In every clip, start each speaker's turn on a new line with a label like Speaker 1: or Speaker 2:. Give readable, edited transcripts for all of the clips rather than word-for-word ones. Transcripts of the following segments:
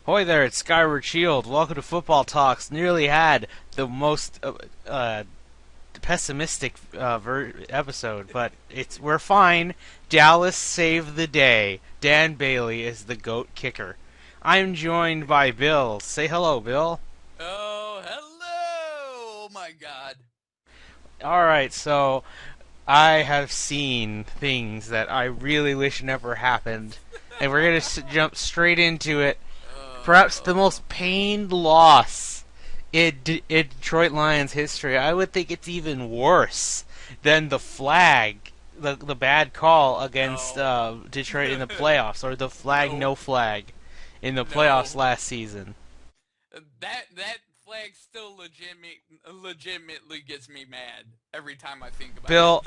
Speaker 1: Hoy there, it's Skyward Shield. Welcome to Football Talks. Nearly had the most pessimistic episode, but we're fine. Dallas saved the day. Dan Bailey is the GOAT kicker. I'm joined by Bill. Say hello, Bill.
Speaker 2: Oh, hello! Oh my God.
Speaker 1: Alright, so I have seen things that I really wish never happened, and we're going to jump straight into it. Perhaps the
Speaker 2: Oh,
Speaker 1: most pained loss in Detroit Lions history. I would think it's even worse than the flag, the bad call against
Speaker 2: no.
Speaker 1: Detroit in the playoffs, or the flag
Speaker 2: Nope.
Speaker 1: no flag in the playoffs
Speaker 2: No.
Speaker 1: last season.
Speaker 2: That flag still legitimately gets me mad every time I think about it.
Speaker 1: Bill,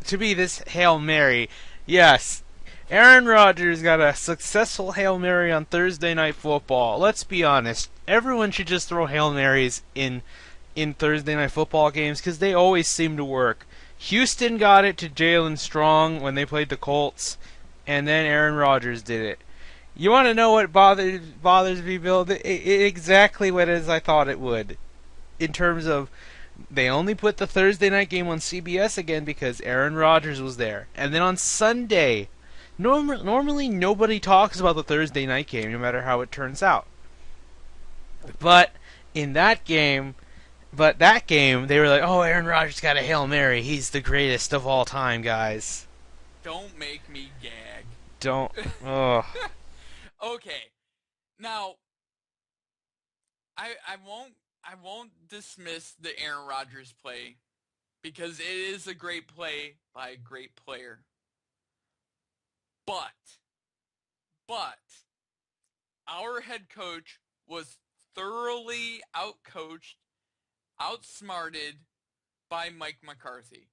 Speaker 1: to be this Hail Mary, yes, Aaron Rodgers got a successful Hail Mary on Thursday Night Football. Let's be honest, everyone should just throw Hail Marys in Thursday Night Football games because they always seem to work. Houston got it to Jalen Strong when they played the Colts, and then Aaron Rodgers did it. You want to know what bothers me, Bill? Exactly what it is I thought it would. In terms of they only put the Thursday night game on CBS again because Aaron Rodgers was there. And then on Sunday, normally nobody talks about the Thursday night game, no matter how it turns out. But in that game, they were like, "Oh, Aaron Rodgers got a Hail Mary. He's the greatest of all time, guys."
Speaker 2: Don't make me gag.
Speaker 1: Don't. Oh,
Speaker 2: Okay. Now, I won't dismiss the Aaron Rodgers play because it is a great play by a great player. But but our head coach was thoroughly outcoached, outsmarted by Mike McCarthy.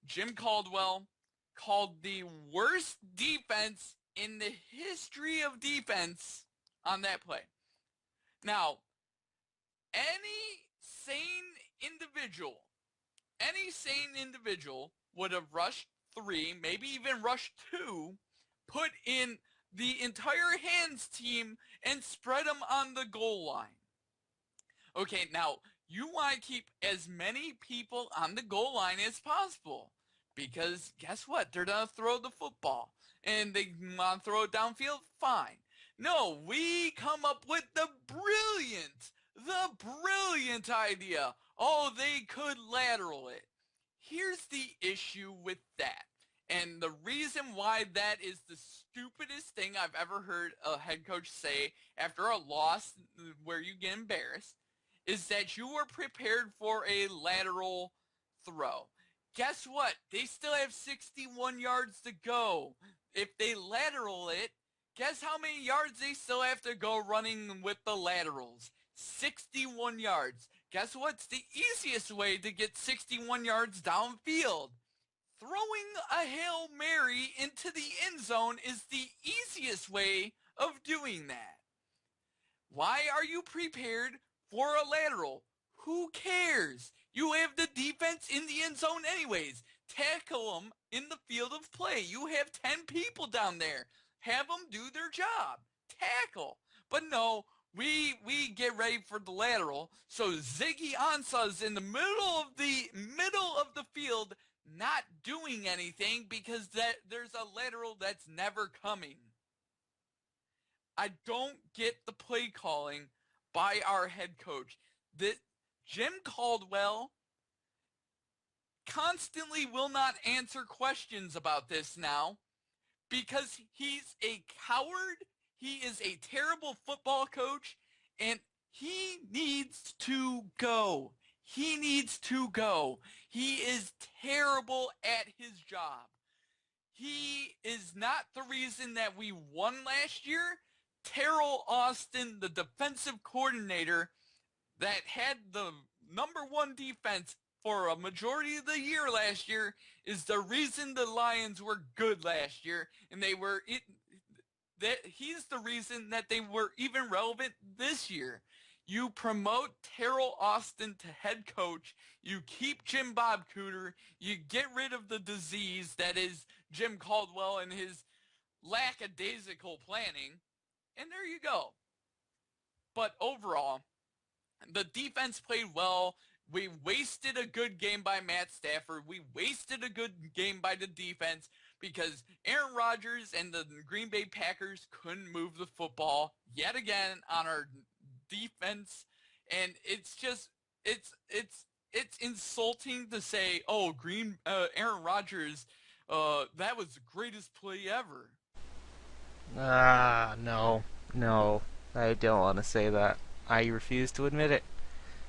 Speaker 2: Jim Caldwell called the worst defense in the history of defense on that play. Now, any sane individual, any sane individual would have rushed three, maybe even rushed two, put in the entire hands team and spread them on the goal line. Okay, now you want to keep as many people on the goal line as possible because guess what? They're going to throw the football and they want to throw it downfield. Fine. No, we come up with the brilliant idea. Oh, they could lateral it. Here's the issue with that. And the reason why that is the stupidest thing I've ever heard a head coach say after a loss where you get embarrassed is that you were prepared for a lateral throw. Guess what? They still have 61 yards to go. If they lateral it, guess how many yards they still have to go running with the laterals? 61 yards. Guess what's the easiest way to get 61 yards downfield? Throwing a Hail Mary into the end zone is the easiest way of doing that. Why are you prepared for a lateral? Who cares? You have the defense in the end zone anyways. Tackle them in the field of play. You have 10 people down there. Have them do their job. Tackle. But no, we get ready for the lateral. So Ziggy Ansah's in the middle of the field not doing anything because there's a lateral that's never coming. I don't get the play calling by our head coach. That Jim Caldwell constantly will not answer questions about this now because he's a coward. He is a terrible football coach and he needs to go. He needs to go. He is terrible at his job. He is not the reason that we won last year. Terrell Austin, the defensive coordinator that had the number one defense for a majority of the year last year, is the reason the Lions were good last year, and they were it. That he's the reason that they were even relevant this year. You promote Terrell Austin to head coach. You keep Jim Bob Cooter. You get rid of the disease that is Jim Caldwell and his lackadaisical planning. And there you go. But overall, the defense played well. We wasted a good game by Matt Stafford. We wasted a good game by the defense because Aaron Rodgers and the Green Bay Packers couldn't move the football yet again on our defense. And it's just, it's insulting to say, oh, Aaron Rodgers, that was the greatest play ever.
Speaker 1: No. No. I don't want to say that. I refuse to admit it.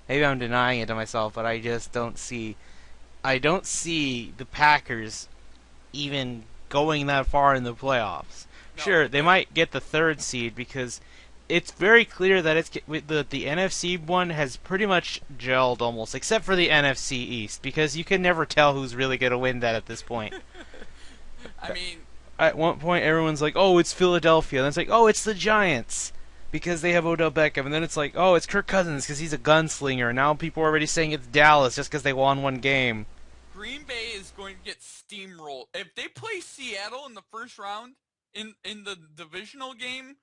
Speaker 1: Maybe I'm denying it to myself, but I just don't see... I don't see the Packers even going that far in the playoffs.
Speaker 2: No,
Speaker 1: Sure, they might get the third seed because it's very clear that the NFC one has pretty much gelled almost, except for the NFC East, because you can never tell who's really going to win that at this point.
Speaker 2: I mean,
Speaker 1: At one point, everyone's like, "Oh, it's Philadelphia," and it's like, "Oh, it's the Giants," because they have Odell Beckham, and then it's like, "Oh, it's Kirk Cousins because he's a gunslinger." And now people are already saying it's Dallas just because they won one game.
Speaker 2: Green Bay is going to get steamrolled. If they play Seattle in the first round, in the divisional game,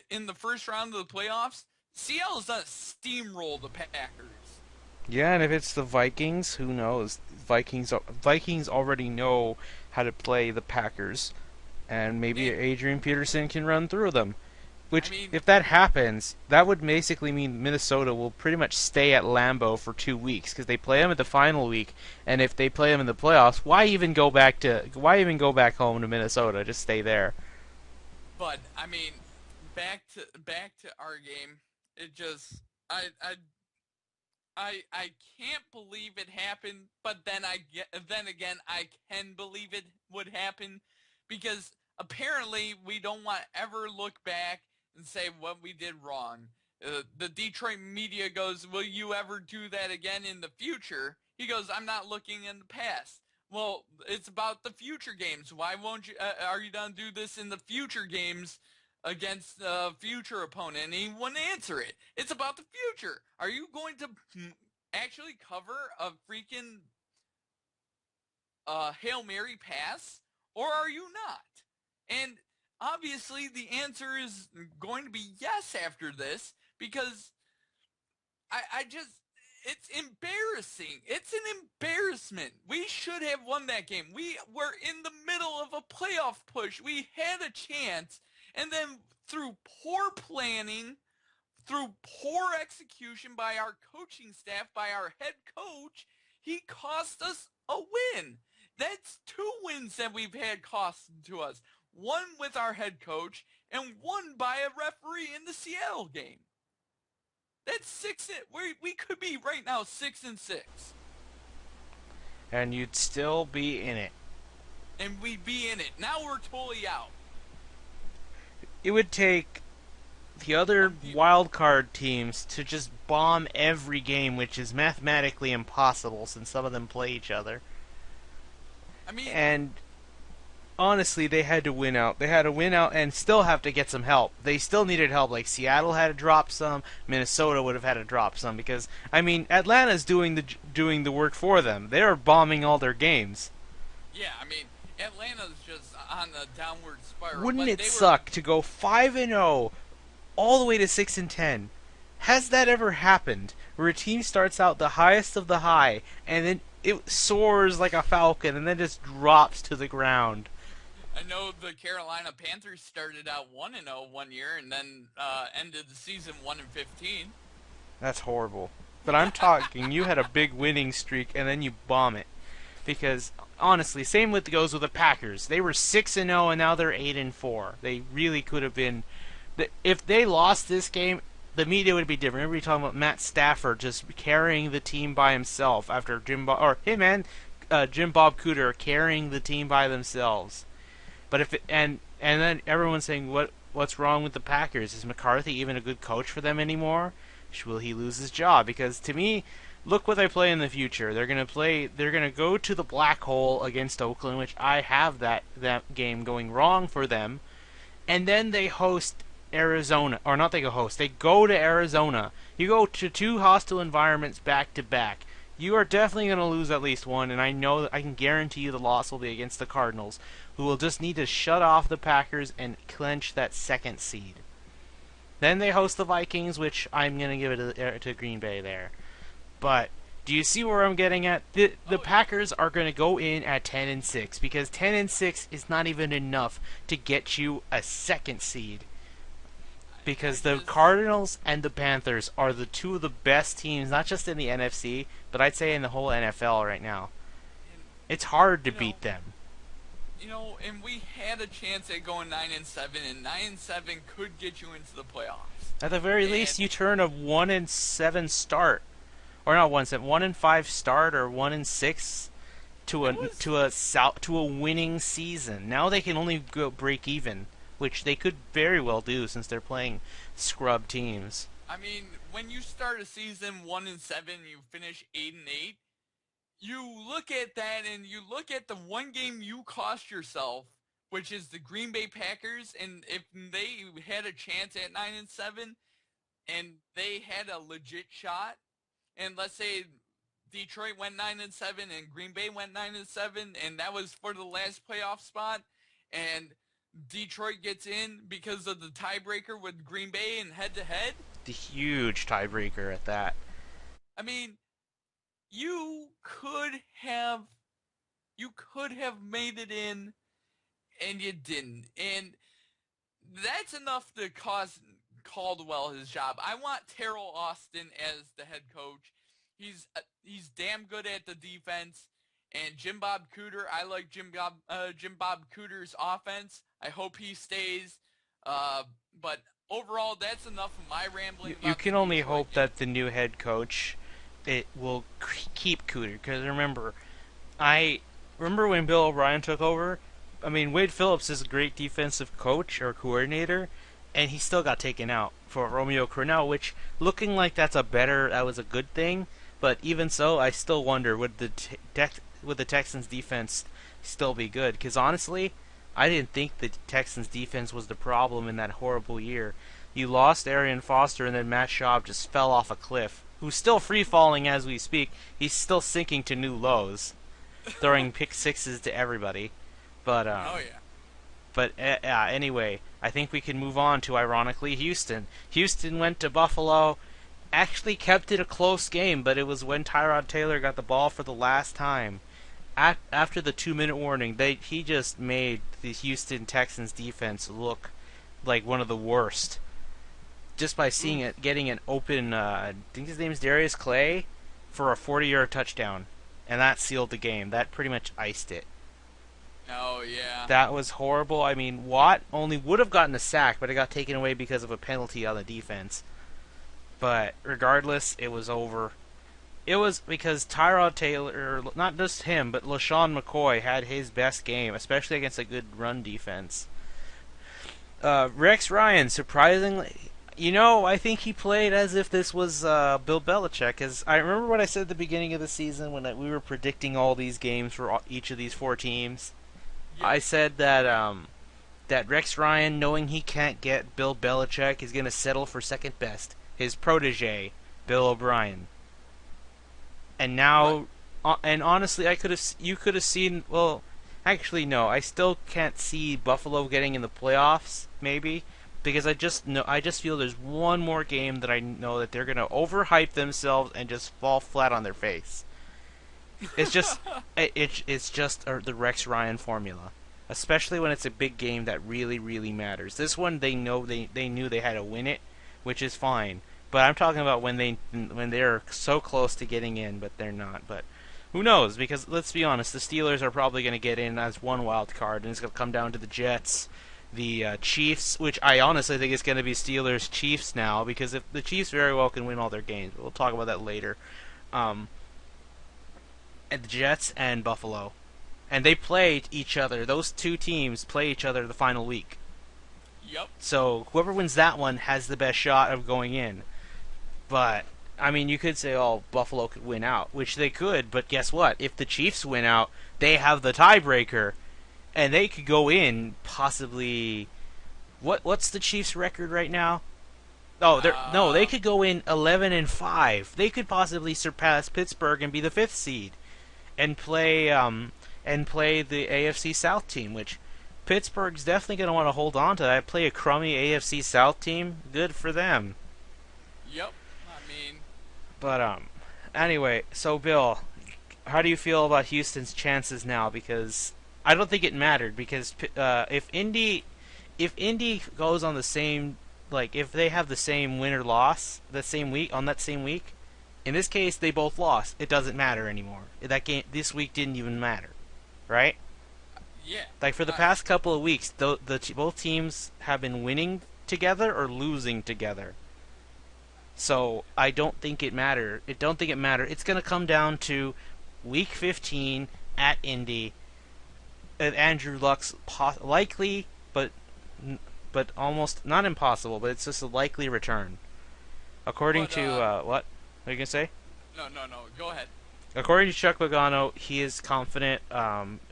Speaker 2: in the first round of the playoffs, Seattle's going to steamroll the Packers.
Speaker 1: Yeah, and if it's the Vikings, who knows? Vikings already know how to play the Packers, and maybe Adrian Peterson can run through them. Which, if that happens, that would basically mean Minnesota will pretty much stay at Lambeau for 2 weeks because they play them at the final week, and if they play them in the playoffs, why even go back home to Minnesota? Just stay there.
Speaker 2: But I mean, back to our game. It just I can't believe it happened, but then again I can believe it would happen because apparently we don't want to ever look back and say what we did wrong. The Detroit media goes, "Will you ever do that again in the future?" He goes, "I'm not looking in the past." Well, it's about the future games. Why won't you? Are you going to do this in the future games against a future opponent? And he wouldn't answer it. It's about the future. Are you going to actually cover a freaking Hail Mary pass, or are you not? And obviously the answer is going to be yes after this because I just, it's embarrassing. It's an embarrassment. We should have won that game. We were in the middle of a playoff push. We had a chance, and then through poor planning, through poor execution by our coaching staff, by our head coach, he cost us a win. That's 2 wins that we've had cost to us. One with our head coach, and one by a referee in the Seattle game. That's 6. We could be right now 6-6.
Speaker 1: And you'd still be in it.
Speaker 2: And we'd be in it. Now we're totally out.
Speaker 1: It would take the other wild card teams to just bomb every game, which is mathematically impossible since some of them play each other.
Speaker 2: I mean,
Speaker 1: and honestly, they had to win out. They had to win out and still have to get some help. They still needed help. Like Seattle had to drop some. Minnesota would have had to drop some because I mean, Atlanta's doing the work for them. They're bombing all their games.
Speaker 2: Yeah, I mean, Atlanta's just on the downward spiral.
Speaker 1: Wouldn't it suck to go 5-0 all the way to 6-10? Has that ever happened? Where a team starts out the highest of the high and then it soars like a falcon and then just drops to the ground.
Speaker 2: I know the Carolina Panthers started out 1-0 one year and then ended the season 1-15.
Speaker 1: That's horrible. But I'm talking, you had a big winning streak and then you bomb it. Because honestly, same goes with the Packers. They were 6-0 and now they're 8-4. They really could have been. If they lost this game, the media would be different. Everybody talking about Matt Stafford just carrying the team by himself after Jim Bob Cooter carrying the team by themselves. But if and then everyone's saying what's wrong with the Packers? Is McCarthy even a good coach for them anymore? Will he lose his job? Because to me, look what they play in the future. They're gonna go to the black hole against Oakland, which I have that game going wrong for them, and then they host Arizona, or not they go to Arizona. You go to 2 hostile environments back to back. You are definitely going to lose at least one, and I know that I can guarantee you the loss will be against the Cardinals, who will just need to shut off the Packers and clinch that 2nd seed. Then they host the Vikings, which I'm gonna give it to Green Bay there. But do you see where I'm getting at? The
Speaker 2: Oh yeah.
Speaker 1: Packers are going to go in at 10-6 because 10-6 is not even enough to get you a second seed.
Speaker 2: I
Speaker 1: Because the
Speaker 2: just
Speaker 1: Cardinals and the Panthers are the two of the best teams, not just in the NFC, but I'd say in the whole NFL right now.
Speaker 2: and
Speaker 1: It's hard to
Speaker 2: you know
Speaker 1: beat them.
Speaker 2: and we had a chance at going 9-7, and 9-7 could get you into the playoffs.
Speaker 1: At the very least,
Speaker 2: And
Speaker 1: you turn a 1-7 start, or not 1-7, 1-5 start, or 1-6 to
Speaker 2: it
Speaker 1: a
Speaker 2: was,
Speaker 1: to a winning season. Now they can only go break even, which they could very well do since they're playing scrub teams.
Speaker 2: I mean, when you start a season 1-7, you finish 8-8. You look at that, and you look at the one game you cost yourself, which is the Green Bay Packers, and if they had a chance at 9-7, and they had a legit shot, and let's say Detroit went 9-7 and Green Bay went 9-7, and that was for the last playoff spot, and Detroit gets in because of the tiebreaker with Green Bay and head to head.
Speaker 1: The huge tiebreaker at that.
Speaker 2: I mean, you could have you could have made it in, and you didn't, and that's enough to cost Caldwell his job. I want Terrell Austin as the head coach. He's damn good at the defense. And Jim Bob Cooter, I like Jim Bob Cooter's offense. I hope he stays. But overall, that's enough of my rambling
Speaker 1: You
Speaker 2: about the
Speaker 1: can only
Speaker 2: Detroit
Speaker 1: hope
Speaker 2: game.
Speaker 1: that the new head coach it will keep Cooter because remember, I remember when Bill O'Brien took over. I mean, Wade Phillips is a great defensive coach or coordinator, and he still got taken out for Romeo Crennel, which that was a good thing. But even so, I still wonder would the Texans defense still be good? Because honestly, I didn't think the Texans defense was the problem in that horrible year. You lost Arian Foster, and then Matt Schaub just fell off a cliff. Who's still free falling as we speak. He's still sinking to new lows, throwing pick sixes to everybody. But
Speaker 2: Oh yeah.
Speaker 1: anyway, I think we can move on to ironically Houston. Houston went to Buffalo, actually kept it a close game, but it was when Tyrod Taylor got the ball for the last time. After the 2-minute warning, he just made the Houston Texans defense look like one of the worst. Just by seeing it, getting an open, I think his name's Darius Clay, for a 40-yard touchdown, and that sealed the game. That pretty much iced it.
Speaker 2: Oh yeah.
Speaker 1: That was horrible. I mean, Watt only would have gotten a sack, but it got taken away because of a penalty on the defense. But regardless, it was over. It was because Tyrod Taylor, not just him, but LaShawn McCoy had his best game, especially against a good run defense. Rex Ryan, surprisingly, I think he played as if this was Bill Belichick. Because I remember what I said at the beginning of the season when we were predicting all these games for each of these four teams.
Speaker 2: Yep.
Speaker 1: I said that Rex Ryan, knowing he can't get Bill Belichick, is going to settle for second best, his protege, Bill O'Brien. And now, and honestly, you could have seen. Well, actually, no, I still can't see Buffalo getting in the playoffs. Maybe because I just feel there's one more game that I know that they're gonna overhype themselves and just fall flat on their face. It's just, it's just the Rex Ryan formula, especially when it's a big game that really, really matters. This one, they knew they had to win it, which is fine. But I'm talking about when they're so close to getting in, but they're not. But who knows? Because let's be honest, the Steelers are probably going to get in as one wild card, and it's going to come down to the Jets, the Chiefs, which I honestly think is going to be Steelers Chiefs now, because if the Chiefs very well can win all their games. We'll talk about that later. And the Jets and Buffalo, and they play each other. Those two teams play each other the final week.
Speaker 2: Yep.
Speaker 1: So whoever wins that one has the best shot of going in. But, I mean, you could say, oh, Buffalo could win out, which they could, but guess what? If the Chiefs win out, they have the tiebreaker, and they could go in possibly... What's the Chiefs' record right now? Oh, no, they could go in 11-5. They could possibly surpass Pittsburgh and be the 5th seed, and play the AFC South team, which Pittsburgh's definitely going to want to hold on to that. Play a crummy AFC South team. Good for them.
Speaker 2: Yep. I mean,
Speaker 1: But anyway, so Bill, how do you feel about Houston's chances now? Because I don't think it mattered. Because if Indy goes on the same, like if they have the same win or loss the same week on that same week, in this case they both lost. It doesn't matter anymore. That game this week didn't even matter, right?
Speaker 2: yeah.
Speaker 1: Like for the past couple of weeks, both teams have been winning together or losing together. So I don't think it matter. I don't think it matter. It's going to come down to week 15 at Indy. Andrew Luck's likely, but almost not impossible. But it's just a likely return. According
Speaker 2: But,
Speaker 1: to what are you gonna say?
Speaker 2: No. Go ahead.
Speaker 1: According to Chuck Pagano, he is confident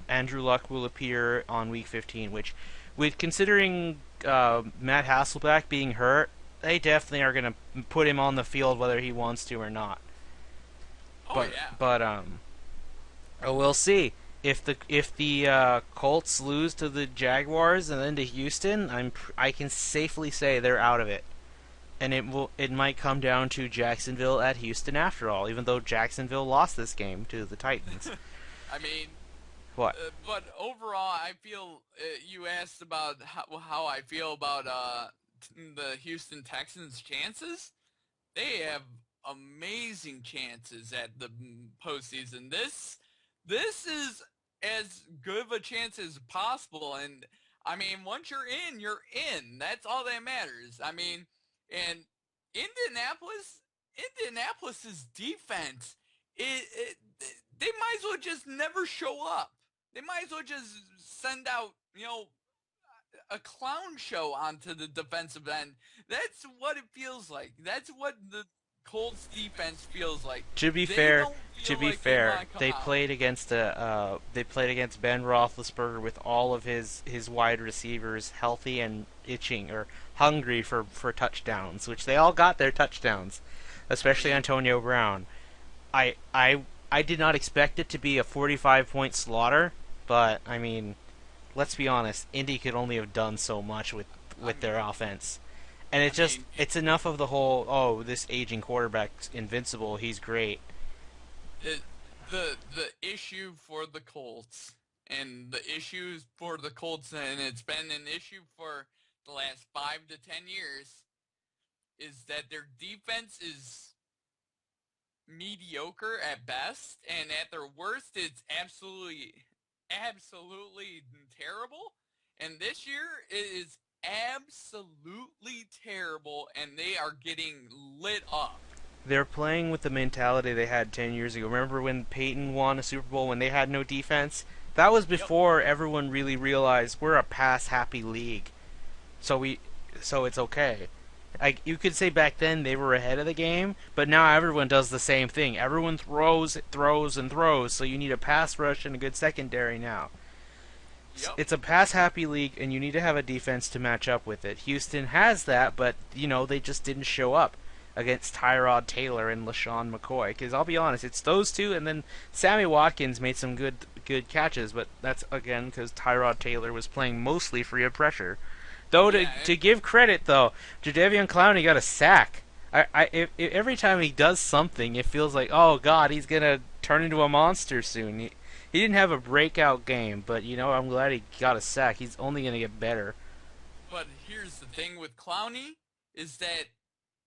Speaker 1: Andrew Luck will appear on week 15. Which, with considering Matt Hasselbeck being hurt, they definitely are going to put him on the field whether he wants to or not.
Speaker 2: Oh
Speaker 1: But
Speaker 2: yeah.
Speaker 1: we'll see. If the Colts lose to the Jaguars and then to Houston, I can safely say they're out of it. And it might come down to Jacksonville at Houston after all, even though Jacksonville lost this game to the Titans.
Speaker 2: I mean,
Speaker 1: What?
Speaker 2: but overall, I feel you asked about how I feel about the Houston Texans' chances. They have amazing chances at the postseason. This is as good of a chance as possible, and I mean, once you're in, you're in. That's all that matters. I mean, and Indianapolis's defense, they might as well just never show up. They might as well just send out, a clown show onto the defensive end. That's what it feels like. That's what the Colts defense feels like.
Speaker 1: To be
Speaker 2: They
Speaker 1: fair,
Speaker 2: don't feel like
Speaker 1: they
Speaker 2: come out.
Speaker 1: played against Ben Roethlisberger with all of his wide receivers healthy and itching or hungry for touchdowns, which they all got their touchdowns, especially Antonio Brown. I did not expect it to be a 45-point slaughter, but I mean, let's be honest, Indy could only have done so much with their offense. And it's enough of the whole, this aging quarterback's invincible, he's great.
Speaker 2: The issue for the Colts, and the issues for the Colts, and it's been an issue for the last 5 to 10 years, is that their defense is mediocre at best, and at their worst, it's absolutely terrible. And this year, it is absolutely terrible, and they are getting lit up.
Speaker 1: They're playing with the mentality they had 10 years ago. Remember when Peyton won a Super Bowl when they had no defense? That was before everyone really realized we're a pass-happy league. So it's okay. You could say back then they were ahead of the game, but now everyone does the same thing. Everyone throws, and throws, so you need a pass rush and a good secondary now.
Speaker 2: Yep.
Speaker 1: It's a pass-happy league, and you need to have a defense to match up with it. Houston has that, but, they just didn't show up against Tyrod Taylor and LaShawn McCoy. Because I'll be honest, it's those two, and then Sammy Watkins made some good catches, but that's, again, because Tyrod Taylor was playing mostly free of pressure. Though, to give credit, though, Jadeveon Clowney got a sack. If every time he does something, it feels like, oh, God, he's going to turn into a monster soon. He didn't have a breakout game, but, I'm glad he got a sack. He's only going to get better.
Speaker 2: But here's the thing with Clowney, is that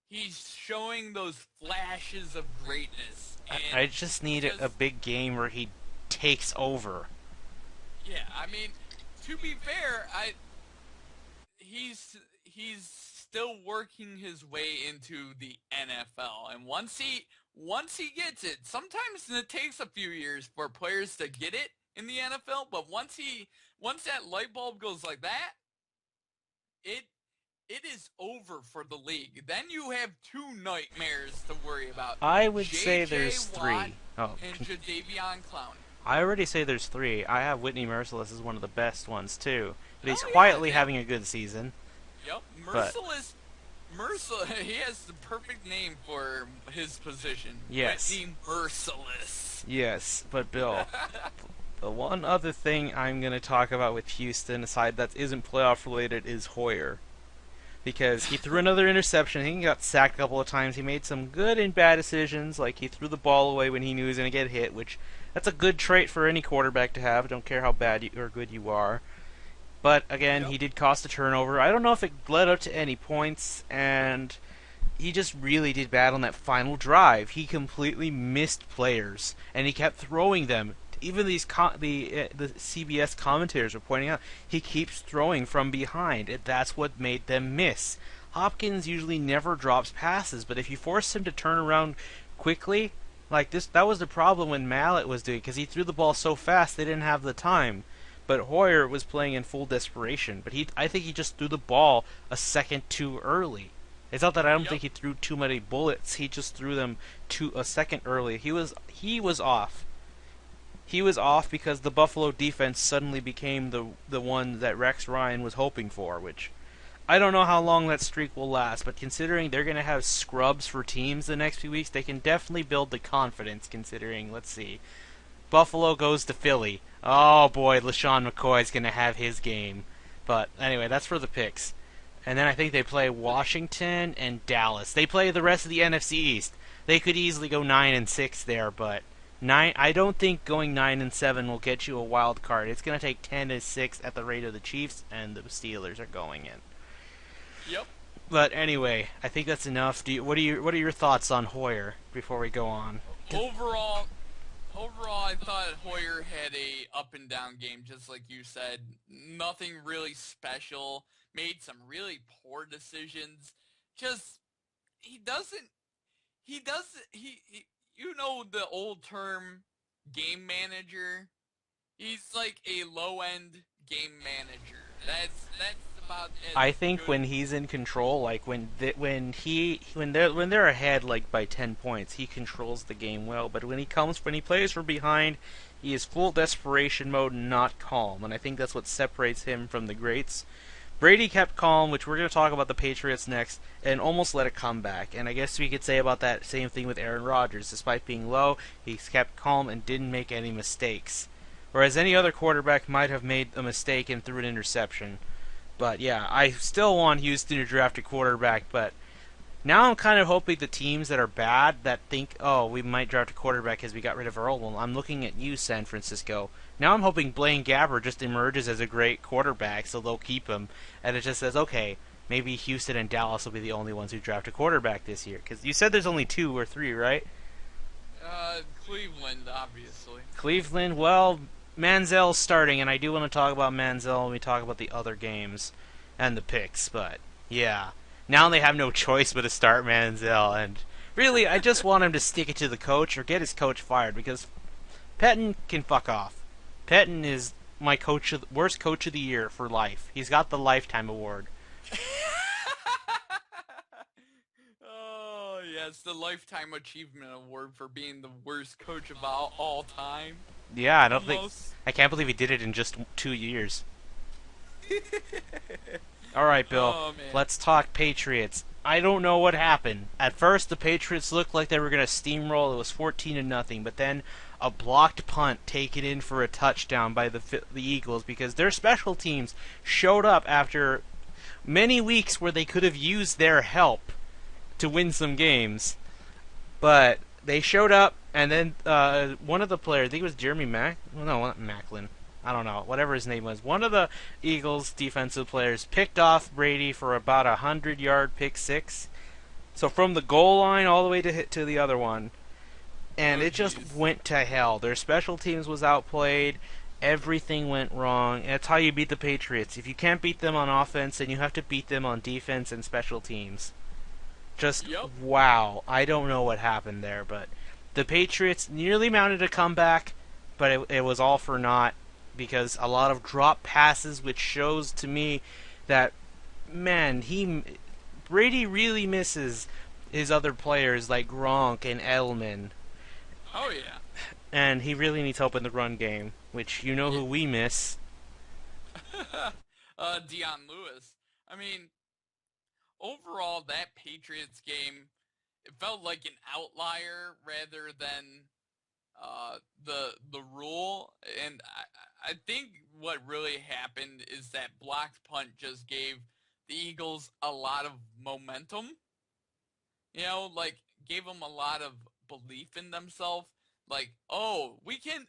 Speaker 2: he's showing those flashes of greatness. And
Speaker 1: I just need a big game where he takes over.
Speaker 2: Yeah, I mean, to be fair, he's still working his way into the NFL, and once he gets it, sometimes it takes a few years for players to get it in the NFL, but once that light bulb goes like that, it is over for the league. Then you have two nightmares to worry about.
Speaker 1: I would say there's three.
Speaker 2: And Jadeveon Clowney.
Speaker 1: I already say there's three. I have Whitney Merciless as one of the best ones too. But he's
Speaker 2: Oh, yeah,
Speaker 1: quietly
Speaker 2: yeah.
Speaker 1: having a good season.
Speaker 2: Yep, he has the perfect name for his position.
Speaker 1: Yes.
Speaker 2: Whitney Merciless.
Speaker 1: Yes, but Bill, The one other thing I'm going to talk about with Houston, aside that isn't playoff related, is Hoyer. Because he threw another interception. He got sacked a couple of times. He made some good and bad decisions, like he threw the ball away when he knew he was going to get hit, which that's a good trait for any quarterback to have. Don't care how bad or good you are. But again,
Speaker 2: Yep.
Speaker 1: he did cost a turnover. I don't know if it led up to any points, and he just really did bad on that final drive. He completely missed players, and he kept throwing them. Even the CBS commentators were pointing out he keeps throwing from behind, and that's what made them miss. Hopkins usually never drops passes, but if you force him to turn around quickly, like this, that was the problem when Mallet was doing, because he threw the ball so fast they didn't have the time. But Hoyer was playing in full desperation. But I think he just threw the ball a second too early. It's not that I don't
Speaker 2: Yep.
Speaker 1: think he threw too many bullets. He just threw them a second early. He was off. He was off because the Buffalo defense suddenly became the one that Rex Ryan was hoping for, which I don't know how long that streak will last, but considering they're going to have scrubs for teams the next few weeks, they can definitely build the confidence considering, let's see, Buffalo goes to Philly. Oh boy, LaShawn McCoy's going to have his game. But anyway, that's for the picks. And then I think they play Washington and Dallas. They play the rest of the NFC East. They could easily go 9-6 there, but nine. I don't think going 9-7 will get you a wild card. It's going to take 10-6 at the rate of the Chiefs and the Steelers are going in.
Speaker 2: Yep.
Speaker 1: But anyway, I think that's enough. What are your thoughts on Hoyer before we go on?
Speaker 2: Overall, overall, I thought Hoyer had a up and down game, just like you said. Nothing really special. Made some really poor decisions. Just he doesn't. He does. He you know the old term, game manager. He's like a low end game manager. That's about as
Speaker 1: I think
Speaker 2: good.
Speaker 1: when he's in control, like when they're ahead like by 10 points, he controls the game well. But when he plays from behind, he is full desperation mode, not calm, and I think that's what separates him from the greats. Brady kept calm, which we're going to talk about the Patriots next, and almost let it come back. And I guess we could say about that same thing with Aaron Rodgers. Despite being low, he kept calm and didn't make any mistakes. Whereas any other quarterback might have made a mistake and threw an interception. But yeah, I still want Houston to draft a quarterback, but now I'm kind of hoping the teams that are bad that think, oh, we might draft a quarterback because we got rid of our old one. I'm looking at you, San Francisco. Now I'm hoping Blaine Gabbert just emerges as a great quarterback, so they'll keep him. And it just says, okay, maybe Houston and Dallas will be the only ones who draft a quarterback this year. Because you said there's only 2 or 3, right?
Speaker 2: Cleveland, obviously.
Speaker 1: Cleveland, well, Manziel's starting, and I do want to talk about Manziel when we talk about the other games and the picks, but yeah. Now they have no choice but to start Manziel, and really, I just want him to stick it to the coach or get his coach fired because Pettin can fuck off. Pettin is my worst coach of the year for life. He's got the lifetime award.
Speaker 2: Oh yes, the Lifetime Achievement Award for being the worst coach of all time.
Speaker 1: Yeah,
Speaker 2: Almost.
Speaker 1: I can't believe he did it in just 2 years. All right, Bill.
Speaker 2: Oh man.
Speaker 1: Let's talk Patriots. I don't know what happened. At first, the Patriots looked like they were going to steamroll. It was 14-0, but then a blocked punt taken in for a touchdown by the Eagles because their special teams showed up after many weeks where they could have used their help to win some games. But they showed up, and then one of the players, I think it was Jeremy no, not Macklin. I don't know, whatever his name was. One of the Eagles' defensive players picked off Brady for about 100-yard pick six. So from the goal line all the way to the other one, and
Speaker 2: Oh
Speaker 1: it just
Speaker 2: jeez.
Speaker 1: went to hell. Their special teams was outplayed. Everything went wrong. And that's how you beat the Patriots. If you can't beat them on offense, then you have to beat them on defense and special teams. Just
Speaker 2: Yep.
Speaker 1: wow. I don't know what happened there, but the Patriots nearly mounted a comeback, but it was all for naught because a lot of drop passes, which shows to me that man, Brady really misses his other players like Gronk and Edelman,
Speaker 2: Oh yeah.
Speaker 1: and he really needs help in the run game, which you know who we miss.
Speaker 2: Dion Lewis. I mean, overall, that Patriots game, it felt like an outlier rather than the rule, and I think what really happened is that blocked punt just gave the Eagles a lot of momentum. Like gave them a lot of belief in themselves. Like, oh, we can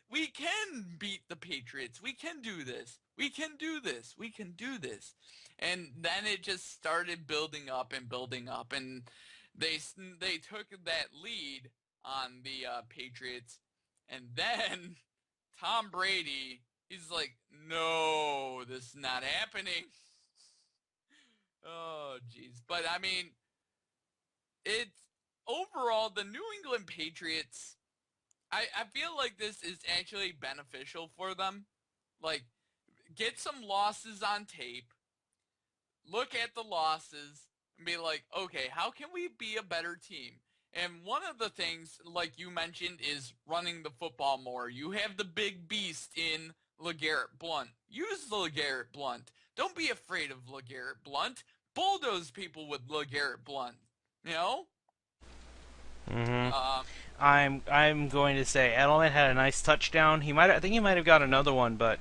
Speaker 2: beat the Patriots. We can do this. We can do this. We can do this. And then it just started building up, and they took that lead on the Patriots, and then Tom Brady, he's like, no, this is not happening. Oh, jeez. But I mean, it's overall the New England Patriots. I feel like this is actually beneficial for them. Like, get some losses on tape, look at the losses, and be like, okay, how can we be a better team? And one of the things, like you mentioned, is running the football more. You have the big beast in LeGarrette Blount. Use the LeGarrette Blount. Don't be afraid of LeGarrette Blount. Bulldoze people with LeGarrette Blount. You know?
Speaker 1: Hmm.
Speaker 2: Um,
Speaker 1: I'm going to say Edelman had a nice touchdown. I think he might have got another one, but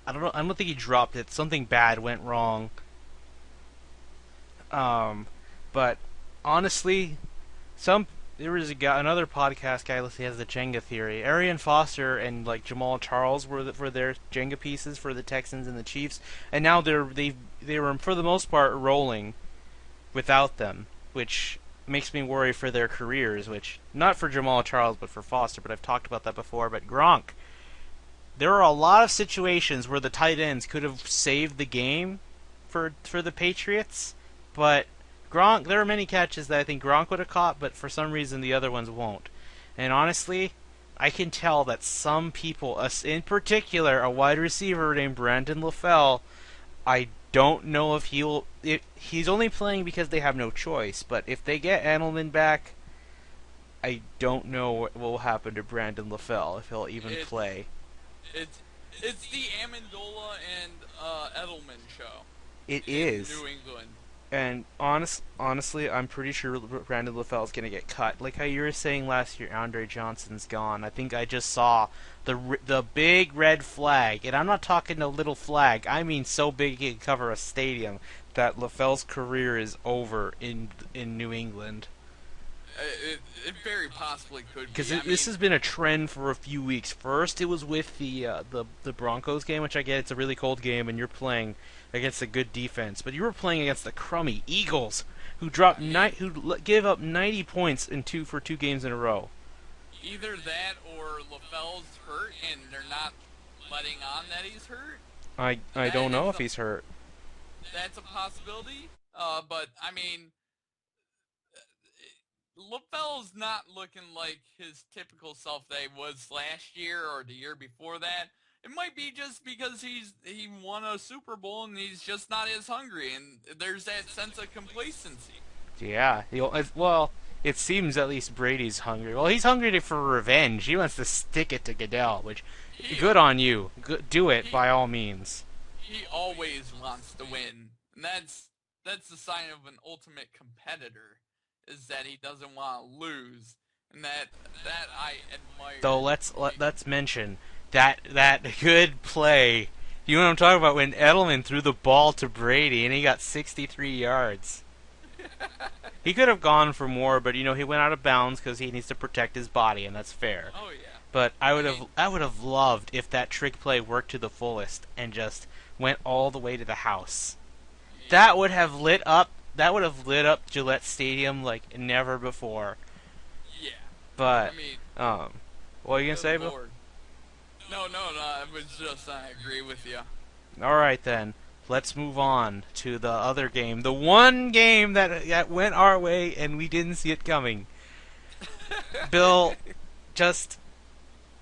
Speaker 1: I don't know. I don't think he dropped it. Something bad went wrong. Um, but honestly, some there was another podcast guy. He has the Jenga theory. Arian Foster and like Jamal Charles were their Jenga pieces for the Texans and the Chiefs, and now they were for the most part rolling without them, which makes me worry for their careers. Which not for Jamal Charles, but for Foster. But I've talked about that before. But Gronk, there are a lot of situations where the tight ends could have saved the game for the Patriots, but Gronk, there are many catches that I think Gronk would have caught, but for some reason the other ones won't. And honestly, I can tell that some people, us in particular, a wide receiver named Brandon LaFell, I don't know if he's only playing because they have no choice, but if they get Edelman back, I don't know what will happen to Brandon LaFell, if he'll even
Speaker 2: it's
Speaker 1: play.
Speaker 2: it's it's the Amendola and Edelman show
Speaker 1: It
Speaker 2: in
Speaker 1: is.
Speaker 2: New England.
Speaker 1: And honestly, I'm pretty sure Brandon LaFell is going to get cut. Like how you were saying last year, Andre Johnson's gone. I think I just saw the big red flag, and I'm not talking a little flag. I mean so big it can cover a stadium that LaFell's career is over in New England.
Speaker 2: It very possibly could
Speaker 1: Because
Speaker 2: be. I
Speaker 1: this
Speaker 2: mean,
Speaker 1: has been a trend for a few weeks. First, it was with the Broncos game, which I get it's a really cold game, and you're playing against a good defense. But you were playing against the crummy Eagles, who
Speaker 2: I mean,
Speaker 1: gave up 90 points in two games in a row.
Speaker 2: either that or LaFell's hurt and they're not letting on that he's hurt.
Speaker 1: I
Speaker 2: That
Speaker 1: don't know
Speaker 2: is
Speaker 1: if he's hurt.
Speaker 2: that's a possibility. But I mean, LaFell's not looking like his typical self that he was last year or the year before that. It might be just because he won a Super Bowl and he's just not as hungry, and there's that sense of complacency.
Speaker 1: Yeah, well, it seems at least Brady's hungry. Well, he's hungry for revenge. He wants to stick it to Goodell, which
Speaker 2: He
Speaker 1: good on you. Do it
Speaker 2: he
Speaker 1: by all means.
Speaker 2: he always wants to win, and that's the sign of an ultimate competitor, is that he doesn't want to lose, and that I
Speaker 1: Though
Speaker 2: admire.
Speaker 1: let's mention that good play. You know what I'm talking about when Edelman threw the ball to Brady and he got 63 yards. He could have gone for more, but he went out of bounds because he needs to protect his body, and that's fair.
Speaker 2: Oh yeah,
Speaker 1: But
Speaker 2: I mean,
Speaker 1: I would have loved if that trick play worked to the fullest and just went all the way to the house.
Speaker 2: yeah,
Speaker 1: That would have lit up Gillette Stadium like never before.
Speaker 2: yeah. I
Speaker 1: But
Speaker 2: mean,
Speaker 1: what are you gonna
Speaker 2: good
Speaker 1: say, Bill?
Speaker 2: lord. No. I was just I agree with you.
Speaker 1: All right then. Let's move on to the other game. The one game that went our way and we didn't see it coming. Bill, just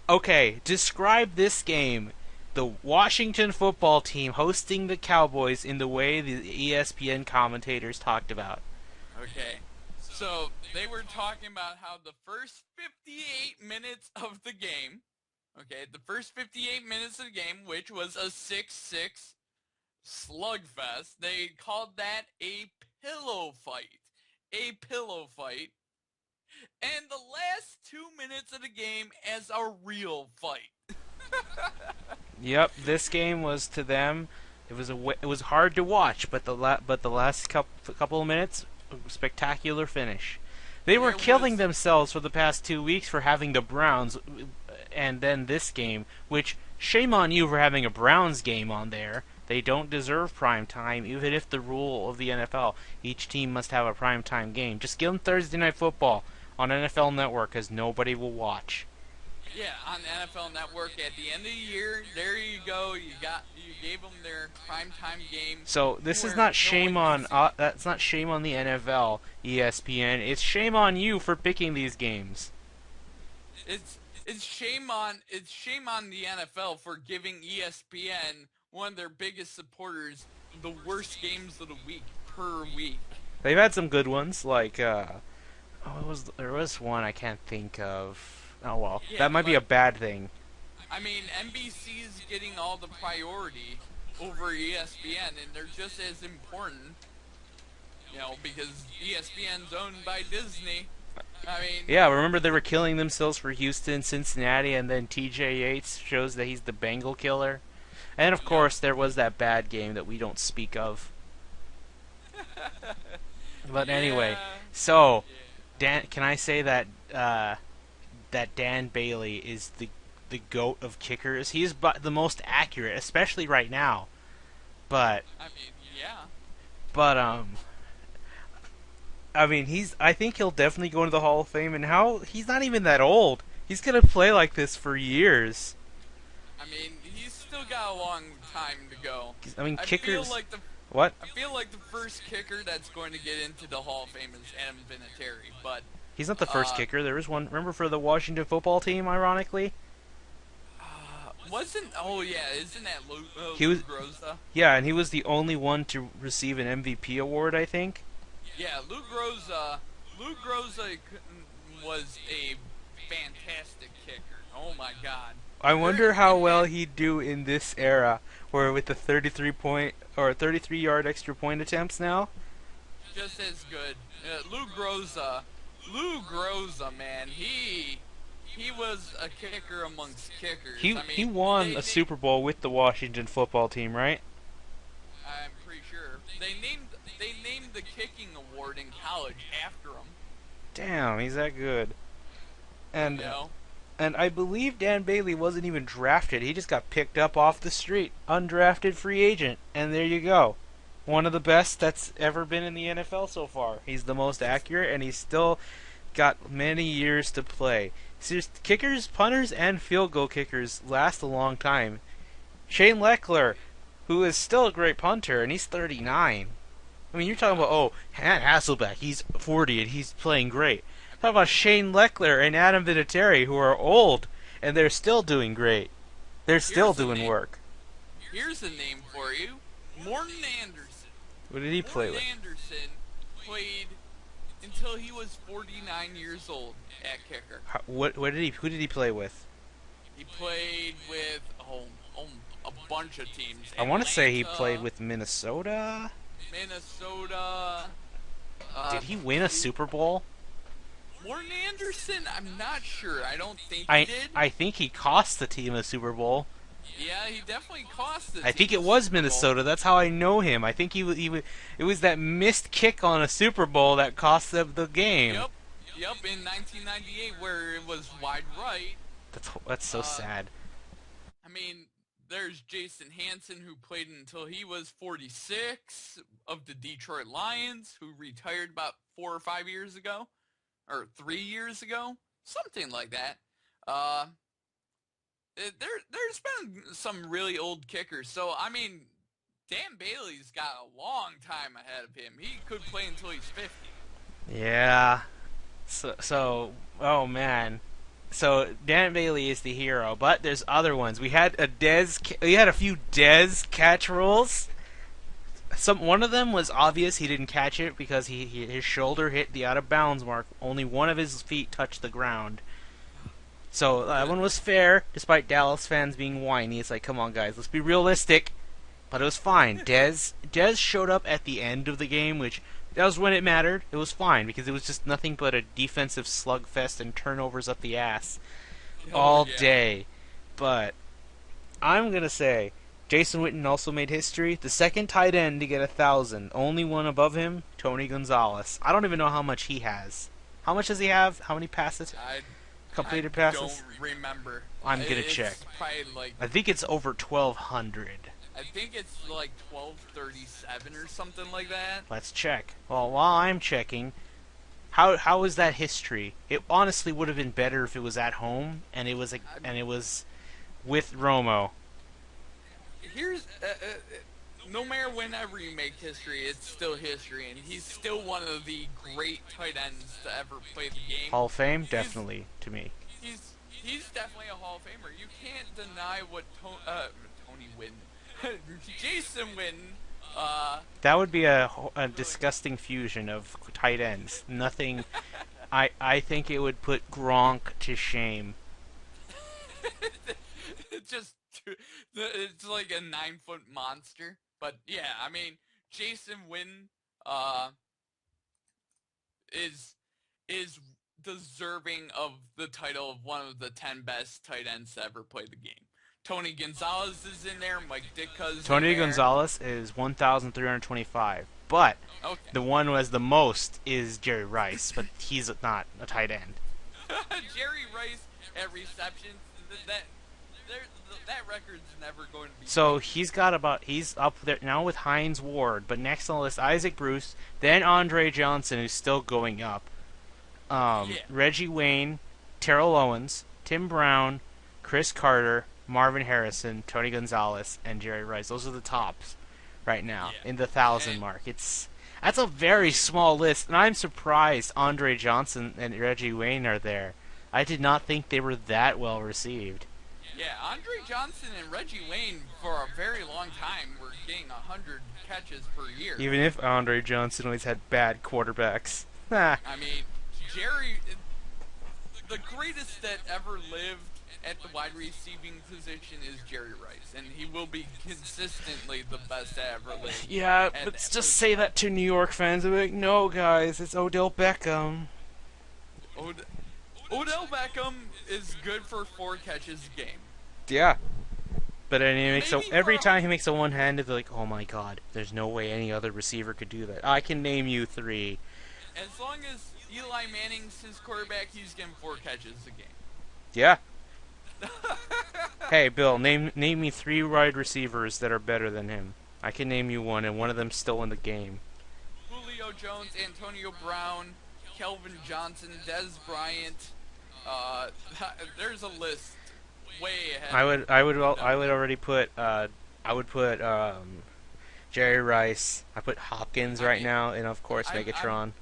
Speaker 1: okay, describe this game. The Washington football team hosting the Cowboys in the way the ESPN commentators talked about.
Speaker 2: Okay. So they were talking about how the first 58 minutes of the game, okay, the first 58 minutes of the game, which was a 6-6 slugfest, they called that a pillow fight. A pillow fight. and the last 2 minutes of the game as a real fight.
Speaker 1: Yep, this game was to them. It was hard to watch, but the last couple of minutes, spectacular finish. They were
Speaker 2: There
Speaker 1: killing
Speaker 2: was
Speaker 1: themselves for the past 2 weeks for having the Browns, and then this game, which shame on you for having a Browns game on there. They don't deserve prime time, even if the rule of the NFL, each team must have a prime time game. Just give them Thursday Night Football on NFL Network, because nobody will watch.
Speaker 2: Yeah, on NFL Network at the end of the year. There you go. You gave them their primetime game.
Speaker 1: So this is
Speaker 2: where
Speaker 1: not
Speaker 2: no
Speaker 1: shame
Speaker 2: one
Speaker 1: on
Speaker 2: can see.
Speaker 1: that's not shame on the NFL, ESPN. It's shame on you for picking these games.
Speaker 2: It's shame on the NFL for giving ESPN, one of their biggest supporters, the worst games of the week per week.
Speaker 1: They've had some good ones, like there was one I can't think of. Oh well,
Speaker 2: Yeah,
Speaker 1: that might be a
Speaker 2: but
Speaker 1: bad thing.
Speaker 2: I mean, NBC is getting all the priority over ESPN, and they're just as important, because ESPN's owned by Disney. I mean,
Speaker 1: Yeah, remember they were killing themselves for Houston, Cincinnati, and then TJ Yates shows that he's the Bengal killer. And of course, there was that bad game that we don't speak of. But anyway,
Speaker 2: yeah,
Speaker 1: so
Speaker 2: yeah.
Speaker 1: Dan, can I say that that Dan Bailey is the goat of kickers? He's the most accurate, especially right now. But
Speaker 2: I mean, yeah.
Speaker 1: but I mean, I think he'll definitely go into the Hall of Fame. And he's not even that old. He's gonna play like this for years.
Speaker 2: I mean, he's still got a long time to go.
Speaker 1: I mean,
Speaker 2: I
Speaker 1: kickers.
Speaker 2: feel like the
Speaker 1: What?
Speaker 2: I feel like the first kicker that's going to get into the Hall of Fame is Adam Vinatieri, but
Speaker 1: He's not the first kicker. There was one. Remember for the Washington football team, ironically.
Speaker 2: isn't that
Speaker 1: He was-
Speaker 2: Lou Groza?
Speaker 1: Yeah, and he was the only one to receive an MVP award, I think.
Speaker 2: Yeah, Lou Groza was a fantastic kicker. Oh my God.
Speaker 1: I wonder how well he'd do in this era, where with the 33-yard extra point attempts now.
Speaker 2: Just as good. Lou Groza, man, he was a kicker amongst kickers.
Speaker 1: He
Speaker 2: I mean,
Speaker 1: he won
Speaker 2: they
Speaker 1: a Super Bowl with the Washington football team, right?
Speaker 2: I'm pretty sure they named the kicking award in college after him.
Speaker 1: Damn, he's that good. And
Speaker 2: You know,
Speaker 1: and I believe Dan Bailey wasn't even drafted. He just got picked up off the street, undrafted free agent, and there you go. One of the best that's ever been in the NFL so far. He's the most accurate, and he's still got many years to play. Seriously, kickers, punters, and field goal kickers last a long time. Shane Leckler, who is still a great punter, and he's 39. I mean, you're talking about, Matt Hasselbeck, he's 40 and he's playing great. Talk about Shane Leckler and Adam Vinatieri, who are old, and they're still doing great. They're still
Speaker 2: Here's a
Speaker 1: doing
Speaker 2: name.
Speaker 1: work.
Speaker 2: Here's a name for you: Morton Anderson.
Speaker 1: What did he play with?
Speaker 2: Morton Anderson played until he was 49 years old at kicker.
Speaker 1: Who did he play with?
Speaker 2: He played with a bunch of teams.
Speaker 1: I want to say he
Speaker 2: Atlanta,
Speaker 1: played with Minnesota.
Speaker 2: Minnesota.
Speaker 1: Did he win a Super Bowl?
Speaker 2: Morton Anderson? I'm not sure. I don't think he
Speaker 1: I
Speaker 2: did.
Speaker 1: I think he cost the team a Super Bowl.
Speaker 2: Yeah, he definitely cost the
Speaker 1: I think
Speaker 2: team
Speaker 1: it
Speaker 2: a
Speaker 1: was
Speaker 2: Super Bowl.
Speaker 1: Minnesota. That's how I know him. I think it was that missed kick on a Super Bowl that cost them the game.
Speaker 2: Yep, in 1998 where it was wide right.
Speaker 1: That's so sad.
Speaker 2: I mean, there's Jason Hanson, who played until he was 46, of the Detroit Lions, who retired about 4 or 5 years ago, or 3 years ago, something like that. There's been some really old kickers, so I mean, Dan Bailey's got a long time ahead of him. He could play until he's 50.
Speaker 1: Yeah. Oh man. So Dan Bailey is the hero, but there's other ones. We had a few Dez catch rules. One of them was obvious. He didn't catch it because his shoulder hit the out of bounds mark. Only one of his feet touched the ground. So that one was fair, despite Dallas fans being whiny. It's like, come on guys, let's be realistic. But it was fine. Dez showed up at the end of the game, which That was when it mattered. It was fine because it was just nothing but a defensive slugfest and turnovers up the ass
Speaker 2: Oh
Speaker 1: all
Speaker 2: yeah.
Speaker 1: day. But I'm gonna say Jason Witten also made history. The second tight end to get 1,000. Only one above him, Tony Gonzalez. I don't even know how much he has. How much does he have? How many passes?
Speaker 2: I
Speaker 1: Completed
Speaker 2: don't
Speaker 1: passes?
Speaker 2: remember.
Speaker 1: I'm gonna check.
Speaker 2: It's probably like
Speaker 1: I think it's over 1,200.
Speaker 2: I think it's like 1237 or something like that.
Speaker 1: Let's check. Well, while I'm checking, how is that history? It honestly would have been better if it was at home and it was with Romo.
Speaker 2: Here's no matter whenever you make history, it's still history, and he's still one of the great tight ends to ever play the game.
Speaker 1: Hall of Fame, definitely to me.
Speaker 2: He's definitely a Hall of Famer. You can't deny what Tony Witten, Jason Witten.
Speaker 1: That would be a disgusting fusion of tight ends. Nothing. I think it would put Gronk to shame.
Speaker 2: It's just it's like a 9-foot monster. But yeah, I mean, Jason Witten is deserving of the title of one of the 10 best tight ends to ever play the game. Tony Gonzalez is in there. Mike Ditka's
Speaker 1: Tony
Speaker 2: in there.
Speaker 1: Gonzalez is 1,325, but
Speaker 2: Okay.
Speaker 1: the one who has the most is Jerry Rice, but he's not a tight end.
Speaker 2: Jerry Rice at receptions. That record's never going to be.
Speaker 1: So he's up there now with Hines Ward, but next on the list Isaac Bruce, then Andre Johnson, who's still going up.
Speaker 2: Yeah.
Speaker 1: Reggie Wayne, Terrell Owens, Tim Brown, Chris Carter, Marvin Harrison, Tony Gonzalez, and Jerry Rice. Those are the tops right now in the 1,000 mark. That's a very small list, and I'm surprised Andre Johnson and Reggie Wayne are there. I did not think they were that well received.
Speaker 2: Yeah, Andre Johnson and Reggie Wayne for a very long time were getting 100 catches per year.
Speaker 1: Even if Andre Johnson always had bad quarterbacks.
Speaker 2: I mean, Jerry, the greatest that ever lived at the wide receiving position is Jerry Rice, and he will be consistently the best that ever lived.
Speaker 1: Yeah,
Speaker 2: And
Speaker 1: but just say that to New York fans. They're like, no, guys, it's Odell Beckham.
Speaker 2: Odell Beckham is good for 4 catches a game.
Speaker 1: Yeah. But then every
Speaker 2: for-
Speaker 1: time he makes a one-handed, they're like, oh my god, there's no way any other receiver could do that. I can name you 3.
Speaker 2: As long as Eli Manning's his quarterback, he's getting 4 catches a game.
Speaker 1: Yeah. Hey, Bill, name me 3 wide receivers that are better than him. I can name you one, and one of them's still in the game.
Speaker 2: Julio Jones, Antonio Brown, Kelvin Johnson, Dez Bryant. There's a list way ahead.
Speaker 1: I would already put Jerry Rice. I put Hopkins right now, and of course Megatron.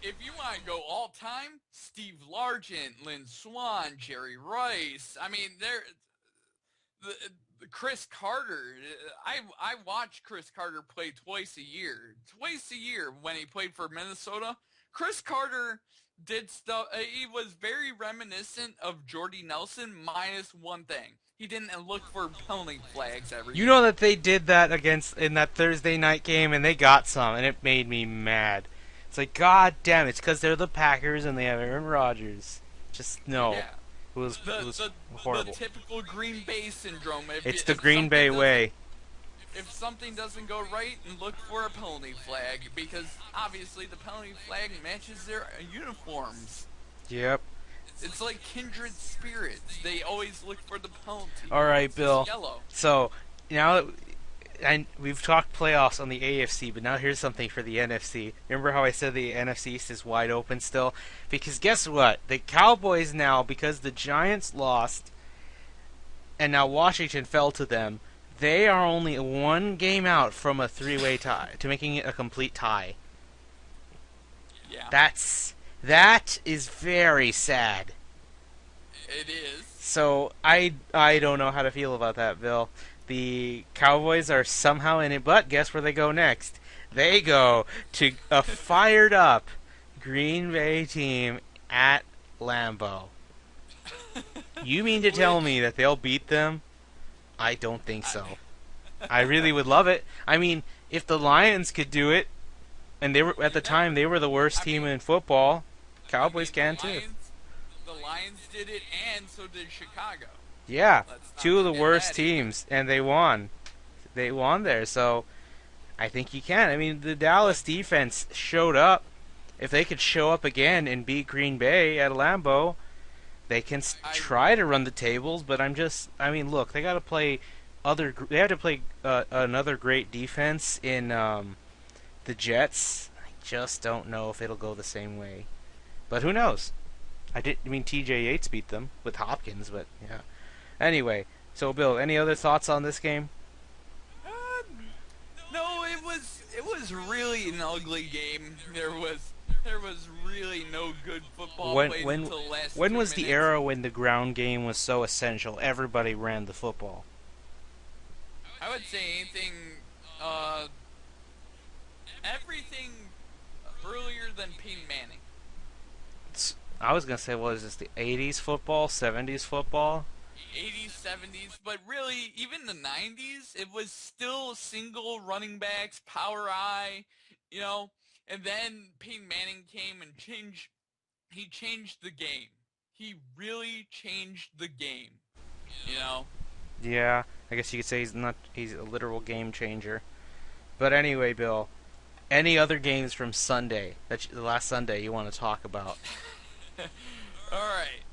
Speaker 2: If you want to go all time, Steve Largent, Lynn Swan, Jerry Rice. I mean, Chris Carter. I watch Chris Carter play twice a year. Twice a year when he played for Minnesota. Chris Carter did stuff. He was very reminiscent of Jordy Nelson, minus one thing. He didn't look for penalty flags every
Speaker 1: You
Speaker 2: year.
Speaker 1: know that they did that in that Thursday night game, and they got some, and it made me mad. It's like, god damn, it's because they're the Packers and they have Aaron Rodgers. Just no.
Speaker 2: Yeah.
Speaker 1: It was horrible.
Speaker 2: The typical Green Bay syndrome.
Speaker 1: It's the Green Bay way.
Speaker 2: If something doesn't go right, look for a penalty flag, because obviously the penalty flag matches their uniforms.
Speaker 1: Yep.
Speaker 2: It's like kindred spirits. They always look for the penalty.
Speaker 1: All right,
Speaker 2: It's
Speaker 1: Bill.
Speaker 2: yellow.
Speaker 1: So now that and we've talked playoffs on the AFC, but now here's something for the NFC. Remember how I said the NFC East is wide open still? Because guess what? The Cowboys now, because the Giants lost, and now Washington fell to them, they are only 1 game out from a 3-way tie, to making it a complete tie.
Speaker 2: Yeah.
Speaker 1: That is very sad.
Speaker 2: It is.
Speaker 1: So I don't know how to feel about that, Bill. The Cowboys are somehow in it, but guess where they go next? They go to a fired up Green Bay team at Lambeau. You mean to tell me that they'll beat them? I don't think so. I really would love it. I mean, if the Lions could do it, And they were at
Speaker 2: You
Speaker 1: the time
Speaker 2: never.
Speaker 1: they were the worst
Speaker 2: I
Speaker 1: team
Speaker 2: mean,
Speaker 1: in football.
Speaker 2: I
Speaker 1: Cowboys
Speaker 2: mean
Speaker 1: can too.
Speaker 2: The Lions did it, and so did Chicago.
Speaker 1: Yeah,
Speaker 2: Let's not
Speaker 1: two of the
Speaker 2: forget
Speaker 1: worst
Speaker 2: that either.
Speaker 1: teams, and they won. They won there, so I think you can. I mean, the
Speaker 2: But
Speaker 1: Dallas defense showed up. If they could show up again and beat Green Bay at Lambeau, they can
Speaker 2: I
Speaker 1: try to run the tables. But I mean, look, they got to play they have to play another great defense in the Jets. I just don't know if it'll go the same way. But who knows? I mean, T.J. Yates beat them with Hopkins, but yeah. Anyway, so Bill, any other thoughts on this game?
Speaker 2: uh, no, it was really an ugly game. There was really no good football
Speaker 1: When
Speaker 2: played
Speaker 1: when
Speaker 2: until the last
Speaker 1: when
Speaker 2: 2
Speaker 1: was the
Speaker 2: minutes.
Speaker 1: era when the ground game was so essential? Everybody ran the football.
Speaker 2: I would say uh, everything earlier than Peyton Manning.
Speaker 1: I was gonna say, what is this? The '80s football, '70s football?
Speaker 2: 80s, 70s, but really, even the 90s, it was still single running backs, power I, you know, and then Peyton Manning came and he changed the game. He really changed the game, you know.
Speaker 1: Yeah, I guess you could say he's a literal game changer. But anyway, Bill, any other games from Sunday the last Sunday you want to talk about?
Speaker 2: All right.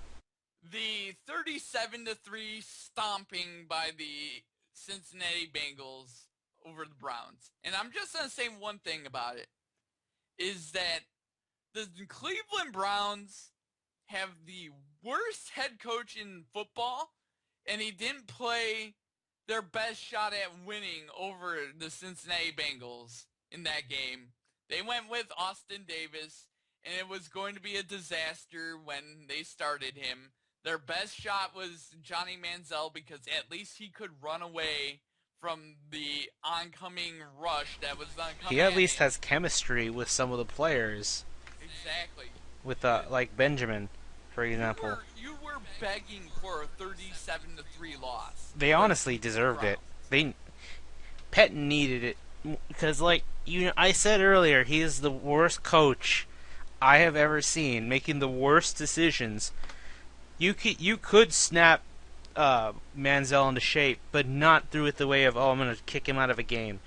Speaker 2: The 37-3 stomping by the Cincinnati Bengals over the Browns. And I'm just going to say one thing about it is that the Cleveland Browns have the worst head coach in football, and he didn't play their best shot at winning over the Cincinnati Bengals in that game. They went with Austin Davis, and it was going to be a disaster when they started him. Their best shot was Johnny Manziel because at least he could run away from the oncoming rush that was oncoming
Speaker 1: He at
Speaker 2: at
Speaker 1: least
Speaker 2: him.
Speaker 1: has chemistry with some of the players,
Speaker 2: Exactly.
Speaker 1: with like Benjamin, for example.
Speaker 2: You were begging for a 37-3 loss
Speaker 1: They
Speaker 2: for
Speaker 1: honestly
Speaker 2: the
Speaker 1: deserved it.
Speaker 2: Browns.
Speaker 1: They Pettin needed it because, like I said earlier, he is the worst coach I have ever seen, making the worst decisions. You could snap Manziel into shape, but not through it the way of, oh, I'm gonna kick him out of a game.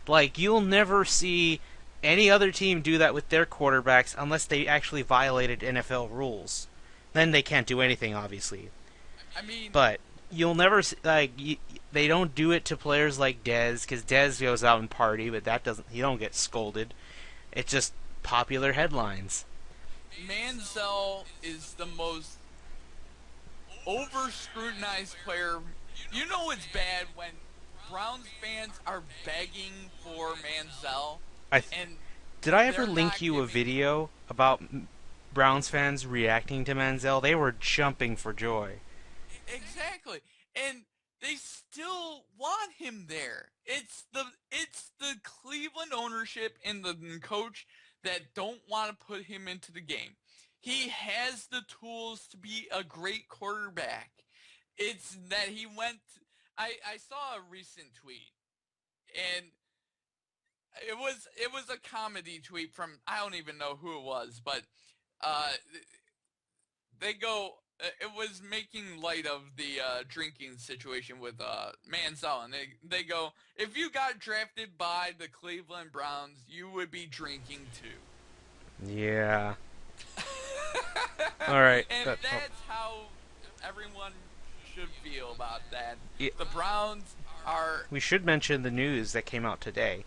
Speaker 1: Like, you'll never see any other team do that with their quarterbacks unless they actually violated NFL rules. Then they can't do anything, obviously.
Speaker 2: I mean,
Speaker 1: But you'll never they don't do it to players like Dez, because Dez goes out and party, but he don't get scolded. It's just popular headlines.
Speaker 2: Manziel is the most over scrutinized player. You know it's bad when Browns fans are begging for Manziel
Speaker 1: I
Speaker 2: and
Speaker 1: Did I ever
Speaker 2: they're
Speaker 1: link
Speaker 2: not
Speaker 1: you a
Speaker 2: giving.
Speaker 1: video about Browns fans reacting to Manziel? They were jumping for joy.
Speaker 2: Exactly. And they still want him there. It's the Cleveland ownership and the coach that don't want to put him into the game. He has the tools to be a great quarterback. It's that he went I saw a recent tweet and it was a comedy tweet from I don't even know who it was, but uh they go it was making light of the drinking situation with Manziel, and they go, if you got drafted by the Cleveland Browns, you would be drinking too.
Speaker 1: Yeah. All right.
Speaker 2: And that's how everyone should feel about that.
Speaker 1: Yeah,
Speaker 2: The Browns are
Speaker 1: we should mention the news that came out today.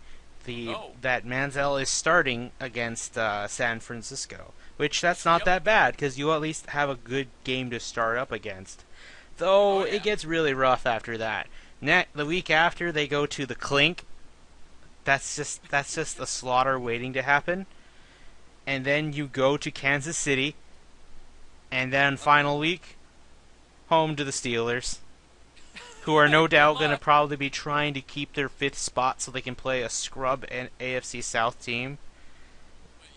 Speaker 2: oh
Speaker 1: That Manziel is starting against San Francisco, which that's not
Speaker 2: yep
Speaker 1: that bad because you at least have a good game to start up against. Though
Speaker 2: oh
Speaker 1: it
Speaker 2: yeah
Speaker 1: gets really rough after that. The week after they go to the Clink. That's just a slaughter waiting to happen. And then you go to Kansas City, and then final week home to the Steelers, who are no
Speaker 2: good
Speaker 1: doubt going to
Speaker 2: luck.
Speaker 1: probably be trying to keep their fifth spot so they can play a scrub and AFC South team.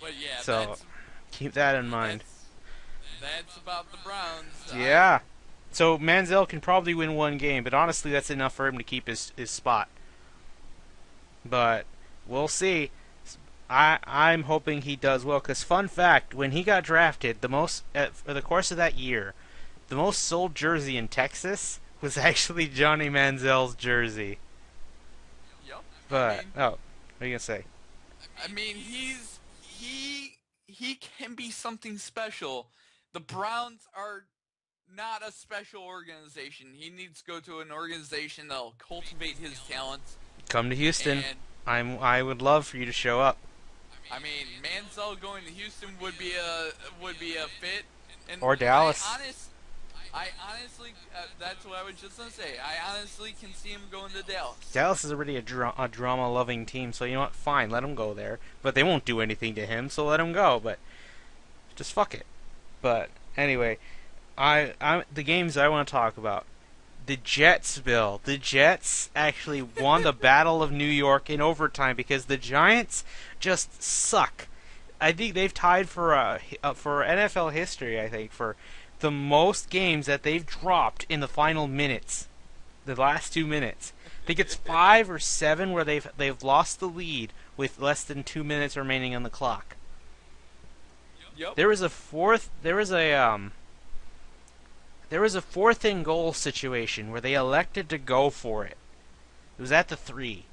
Speaker 2: But yeah,
Speaker 1: So keep that in mind.
Speaker 2: that's about the Browns.
Speaker 1: Yeah. So Manziel can probably win one game, but honestly, that's enough for him to keep his spot. But we'll see. I'm hoping he does well. Because fun fact, when he got drafted, the most for the course of that year, the most sold jersey in Texas was actually Johnny Manziel's jersey.
Speaker 2: Yep.
Speaker 1: But what are you gonna say?
Speaker 2: I mean, he can be something special. The Browns are not a special organization. He needs to go to an organization that'll cultivate his talents.
Speaker 1: Come to Houston.
Speaker 2: And
Speaker 1: I would love for you to show up.
Speaker 2: I mean, Manziel going to Houston would be a fit. And
Speaker 1: Or Dallas.
Speaker 2: I honestly, that's what I was just gonna say. I honestly can see him going to Dallas.
Speaker 1: Dallas is already a drama-loving team, so you know what? Fine, let him go there. But they won't do anything to him, so let him go. But just fuck it. But anyway, the games I want to talk about. The Jets, Bill. The Jets actually won the Battle of New York in overtime because the Giants just suck. I think they've tied for NFL history. I think for the most games that they've dropped in the final minutes, the last 2 minutes. I think it's 5 or 7 where they've lost the lead with less than 2 minutes remaining on the clock.
Speaker 2: Yep.
Speaker 1: There was a fourth and goal situation where they elected to go for it. It was at the 3.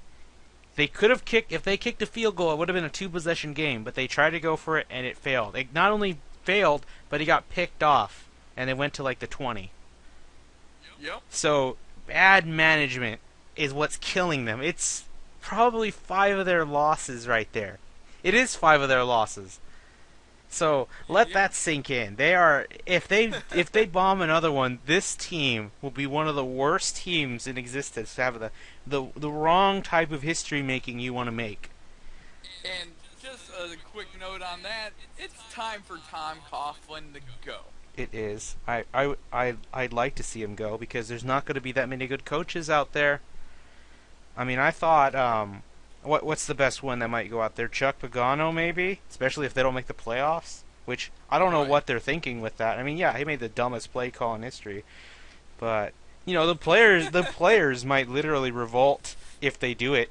Speaker 1: They could have kicked, if they kicked a field goal, it would have been a 2-possession game, but they tried to go for it and it failed. It not only failed, but it got picked off and they went to like the 20.
Speaker 2: Yep.
Speaker 1: So, bad management is what's killing them. It's probably 5 of their losses right there. It is 5 of their losses. So let that sink in. They are if they bomb another one, this team will be one of the worst teams in existence to have the wrong type of history making you want to make.
Speaker 2: And just a quick note on that, it's time for Tom Coughlin to go.
Speaker 1: It is. I'd like to see him go because there's not going to be that many good coaches out there. I mean, I thought what's the best one that might go out there? Chuck Pagano, maybe? Especially if they don't make the playoffs. Which, I don't know what they're thinking with that. I mean, yeah, he made the dumbest play call in history. But, you know, the players might literally revolt if they do it.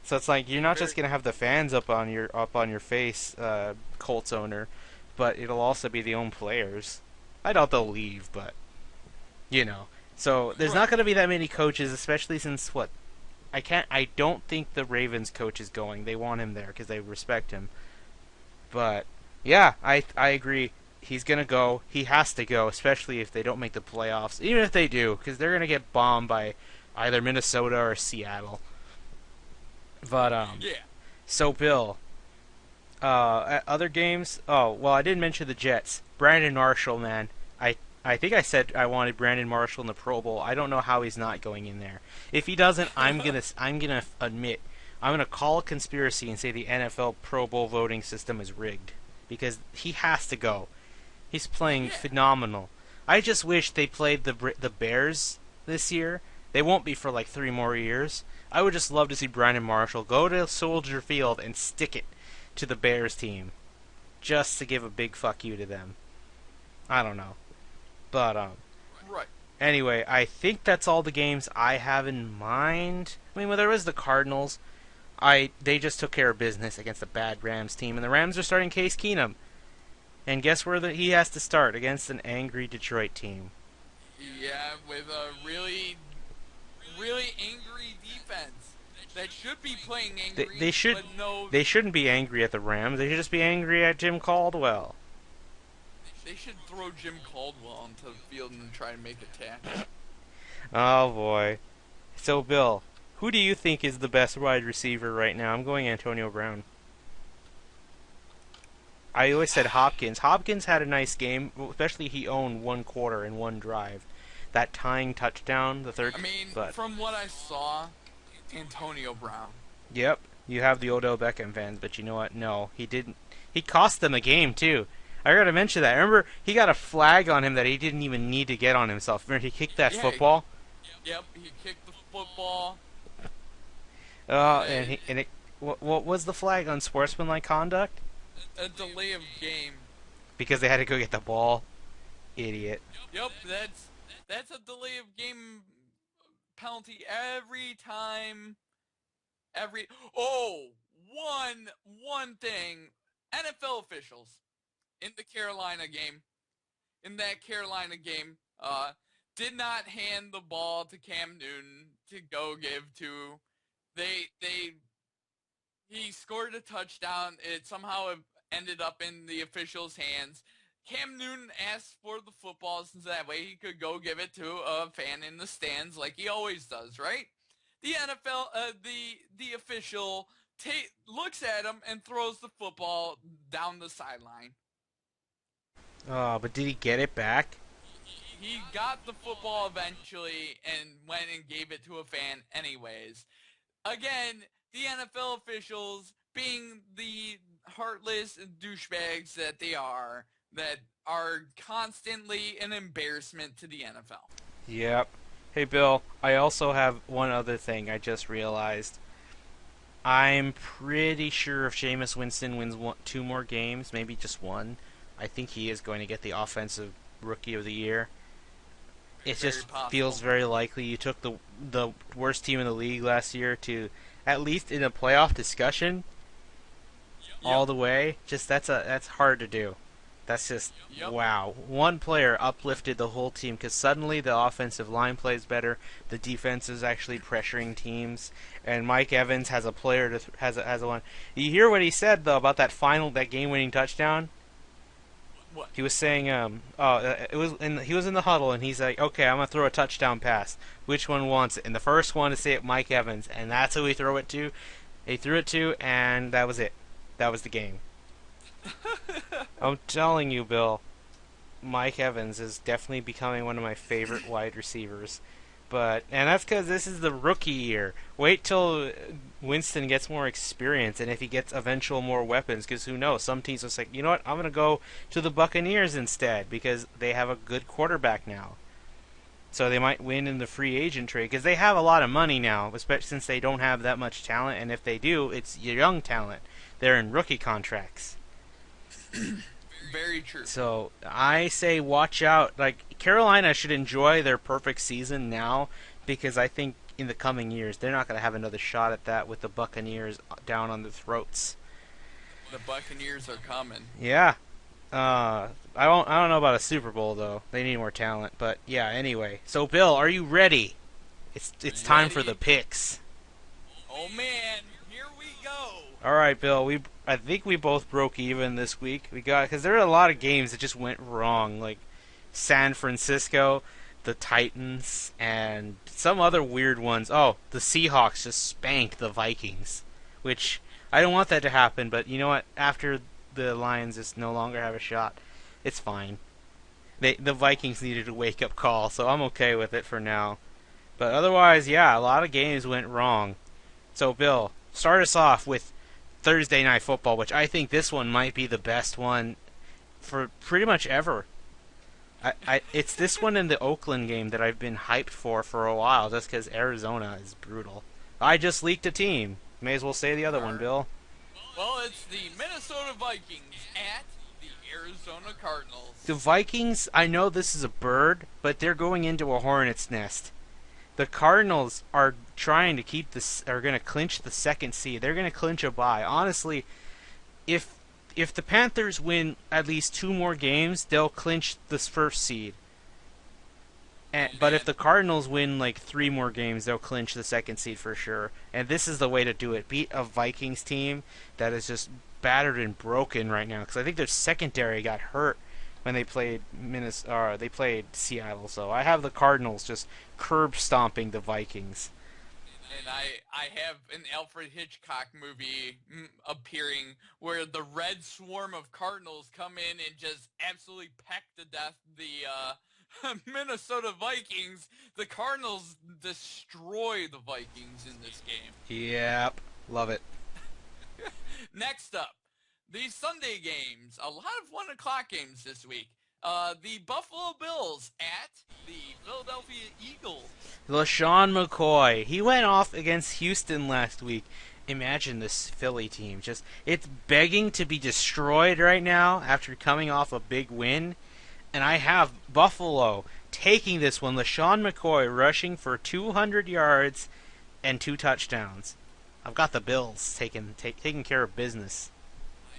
Speaker 1: So it's like, you're not just going to have the fans up on your face, Colts owner, but it'll also be the own players. I doubt they'll leave, but, you know. So, there's not going to be that many coaches, especially since, I don't think the Ravens coach is going. They want him there because they respect him. But yeah, I agree. He's gonna go. He has to go, especially if they don't make the playoffs. Even if they do, because they're gonna get bombed by either Minnesota or Seattle. But
Speaker 2: yeah.
Speaker 1: So Bill, other games. Oh well, I didn't mention the Jets. Brandon Marshall, man. I think I said I wanted Brandon Marshall in the Pro Bowl. I don't know how he's not going in there. If he doesn't, I'm gonna admit, I'm gonna call a conspiracy and say the NFL Pro Bowl voting system is rigged because he has to go. He's playing phenomenal. I just wish they played the Bears this year. They won't be for like 3 more years. I would just love to see Brandon Marshall go to Soldier Field and stick it to the Bears team, just to give a big fuck you to them. I don't know. But,
Speaker 2: right.
Speaker 1: Anyway, I think that's all the games I have in mind. I mean, well, there was the Cardinals. They just took care of business against a bad Rams team, and the Rams are starting Case Keenum. And guess where he has to start? Against an angry Detroit team.
Speaker 2: Yeah, with a really, really angry defense that should be playing angry.
Speaker 1: They shouldn't be angry at the Rams. They should just be angry at Jim Caldwell.
Speaker 2: They should throw Jim Caldwell onto the field and try to make a tackle.
Speaker 1: Oh, boy. So, Bill, who do you think is the best wide receiver right now? I'm going Antonio Brown. I always said Hopkins. Hopkins had a nice game, especially he owned 1 quarter in 1 drive. That tying touchdown, the third...
Speaker 2: I mean, from what I saw, Antonio Brown.
Speaker 1: Yep, you have the Odell Beckham fans, but you know what? No, he didn't. He cost them a game, too. I gotta mention that. Remember, he got a flag on him that he didn't even need to get on himself. Remember, he kicked that football?
Speaker 2: Yep, he kicked the football.
Speaker 1: What was the flag? Unsportsmanlike conduct?
Speaker 2: A delay of game.
Speaker 1: Because they had to go get the ball? Idiot.
Speaker 2: Yep, that's a delay of game penalty every time. Oh, one thing. NFL officials in the Carolina game, in that Carolina game, did not hand the ball to Cam Newton to go give to. He scored a touchdown. It somehow ended up in the officials' hands. Cam Newton asked for the football so that way he could go give it to a fan in the stands like he always does, right? The NFL, the official looks at him and throws the football down the sideline.
Speaker 1: Oh, but did he get it back?
Speaker 2: He got the football eventually and went and gave it to a fan anyways. Again, the NFL officials, being the heartless douchebags that they are constantly an embarrassment to the NFL.
Speaker 1: Yep. Hey, Bill, I also have one other thing I just realized. I'm pretty sure if Jameis Winston wins two more games, maybe just one, I think he is going to get the Offensive Rookie of the Year. It just feels very likely. You took the worst team in the league last year to at least in a playoff discussion all the way. Just that's hard to do. That's just wow. One player uplifted the whole team because suddenly the offensive line plays better. The defense is actually pressuring teams, and Mike Evans has a player has a one. You hear what he said though about that game-winning touchdown?
Speaker 2: What?
Speaker 1: He was saying, he was in the huddle, and he's like, okay, I'm going to throw a touchdown pass. Which one wants it? And the first one to say it, Mike Evans, and that's who he threw it to. He threw it to, and that was it. That was the game. I'm telling you, Bill, Mike Evans is definitely becoming one of my favorite wide receivers. And that's because this is the rookie year. Wait till Winston gets more experience, and if he gets eventual more weapons, because who knows? Some teams will say, you know what, I'm going to go to the Buccaneers instead, because they have a good quarterback now. So they might win in the free agent trade, because they have a lot of money now, especially since they don't have that much talent, and if they do, it's young talent. They're in rookie contracts.
Speaker 2: Very true.
Speaker 1: So I say watch out. Like, Carolina should enjoy their perfect season now, because I think in the coming years they're not going to have another shot at that with the Buccaneers down on their throats.
Speaker 2: The Buccaneers are coming.
Speaker 1: Yeah. I don't know about a Super Bowl though. They need more talent. But yeah. Anyway, so Bill, are you ready? It's time for the picks.
Speaker 2: Oh man, here we go.
Speaker 1: All right, Bill. I think we both broke even this week. Because there are a lot of games that just went wrong, like San Francisco, the Titans, and some other weird ones. Oh, the Seahawks just spanked the Vikings, which I don't want that to happen. But you know what? After the Lions just no longer have a shot, it's fine. The Vikings needed a wake-up call, so I'm okay with it for now. But otherwise, yeah, a lot of games went wrong. So, Bill, start us off with Thursday Night Football, which I think this one might be the best one for pretty much ever. It's this one and the Oakland game that I've been hyped for a while, just because Arizona is brutal. I just leaked a team. May as well say the other one, Bill.
Speaker 2: Well, it's the Minnesota Vikings at the Arizona Cardinals.
Speaker 1: The Vikings, I know this is a bird, but they're going into a hornet's nest. The Cardinals are trying to are going to clinch the second seed. They're going to clinch a bye. Honestly, if the Panthers win at least two more games, they'll clinch this first seed. But if the Cardinals win like three more games, they'll clinch the second seed for sure. And this is the way to do it. Beat a Vikings team that is just battered and broken right now. Because I think their secondary got hurt when they played they played Seattle. So I have the Cardinals just curb stomping the Vikings.
Speaker 2: And I have an Alfred Hitchcock movie appearing where the red swarm of Cardinals come in and just absolutely peck to death the Minnesota Vikings. The Cardinals destroy the Vikings in this game.
Speaker 1: Yep, love it.
Speaker 2: Next up, the Sunday games. A lot of 1 o'clock games this week. The Buffalo Bills at the Philadelphia Eagles.
Speaker 1: LaShawn McCoy. He went off against Houston last week. Imagine this Philly team. It's begging to be destroyed right now after coming off a big win. And I have Buffalo taking this one. LaShawn McCoy rushing for 200 yards and 2 touchdowns. I've got the Bills taking care of business.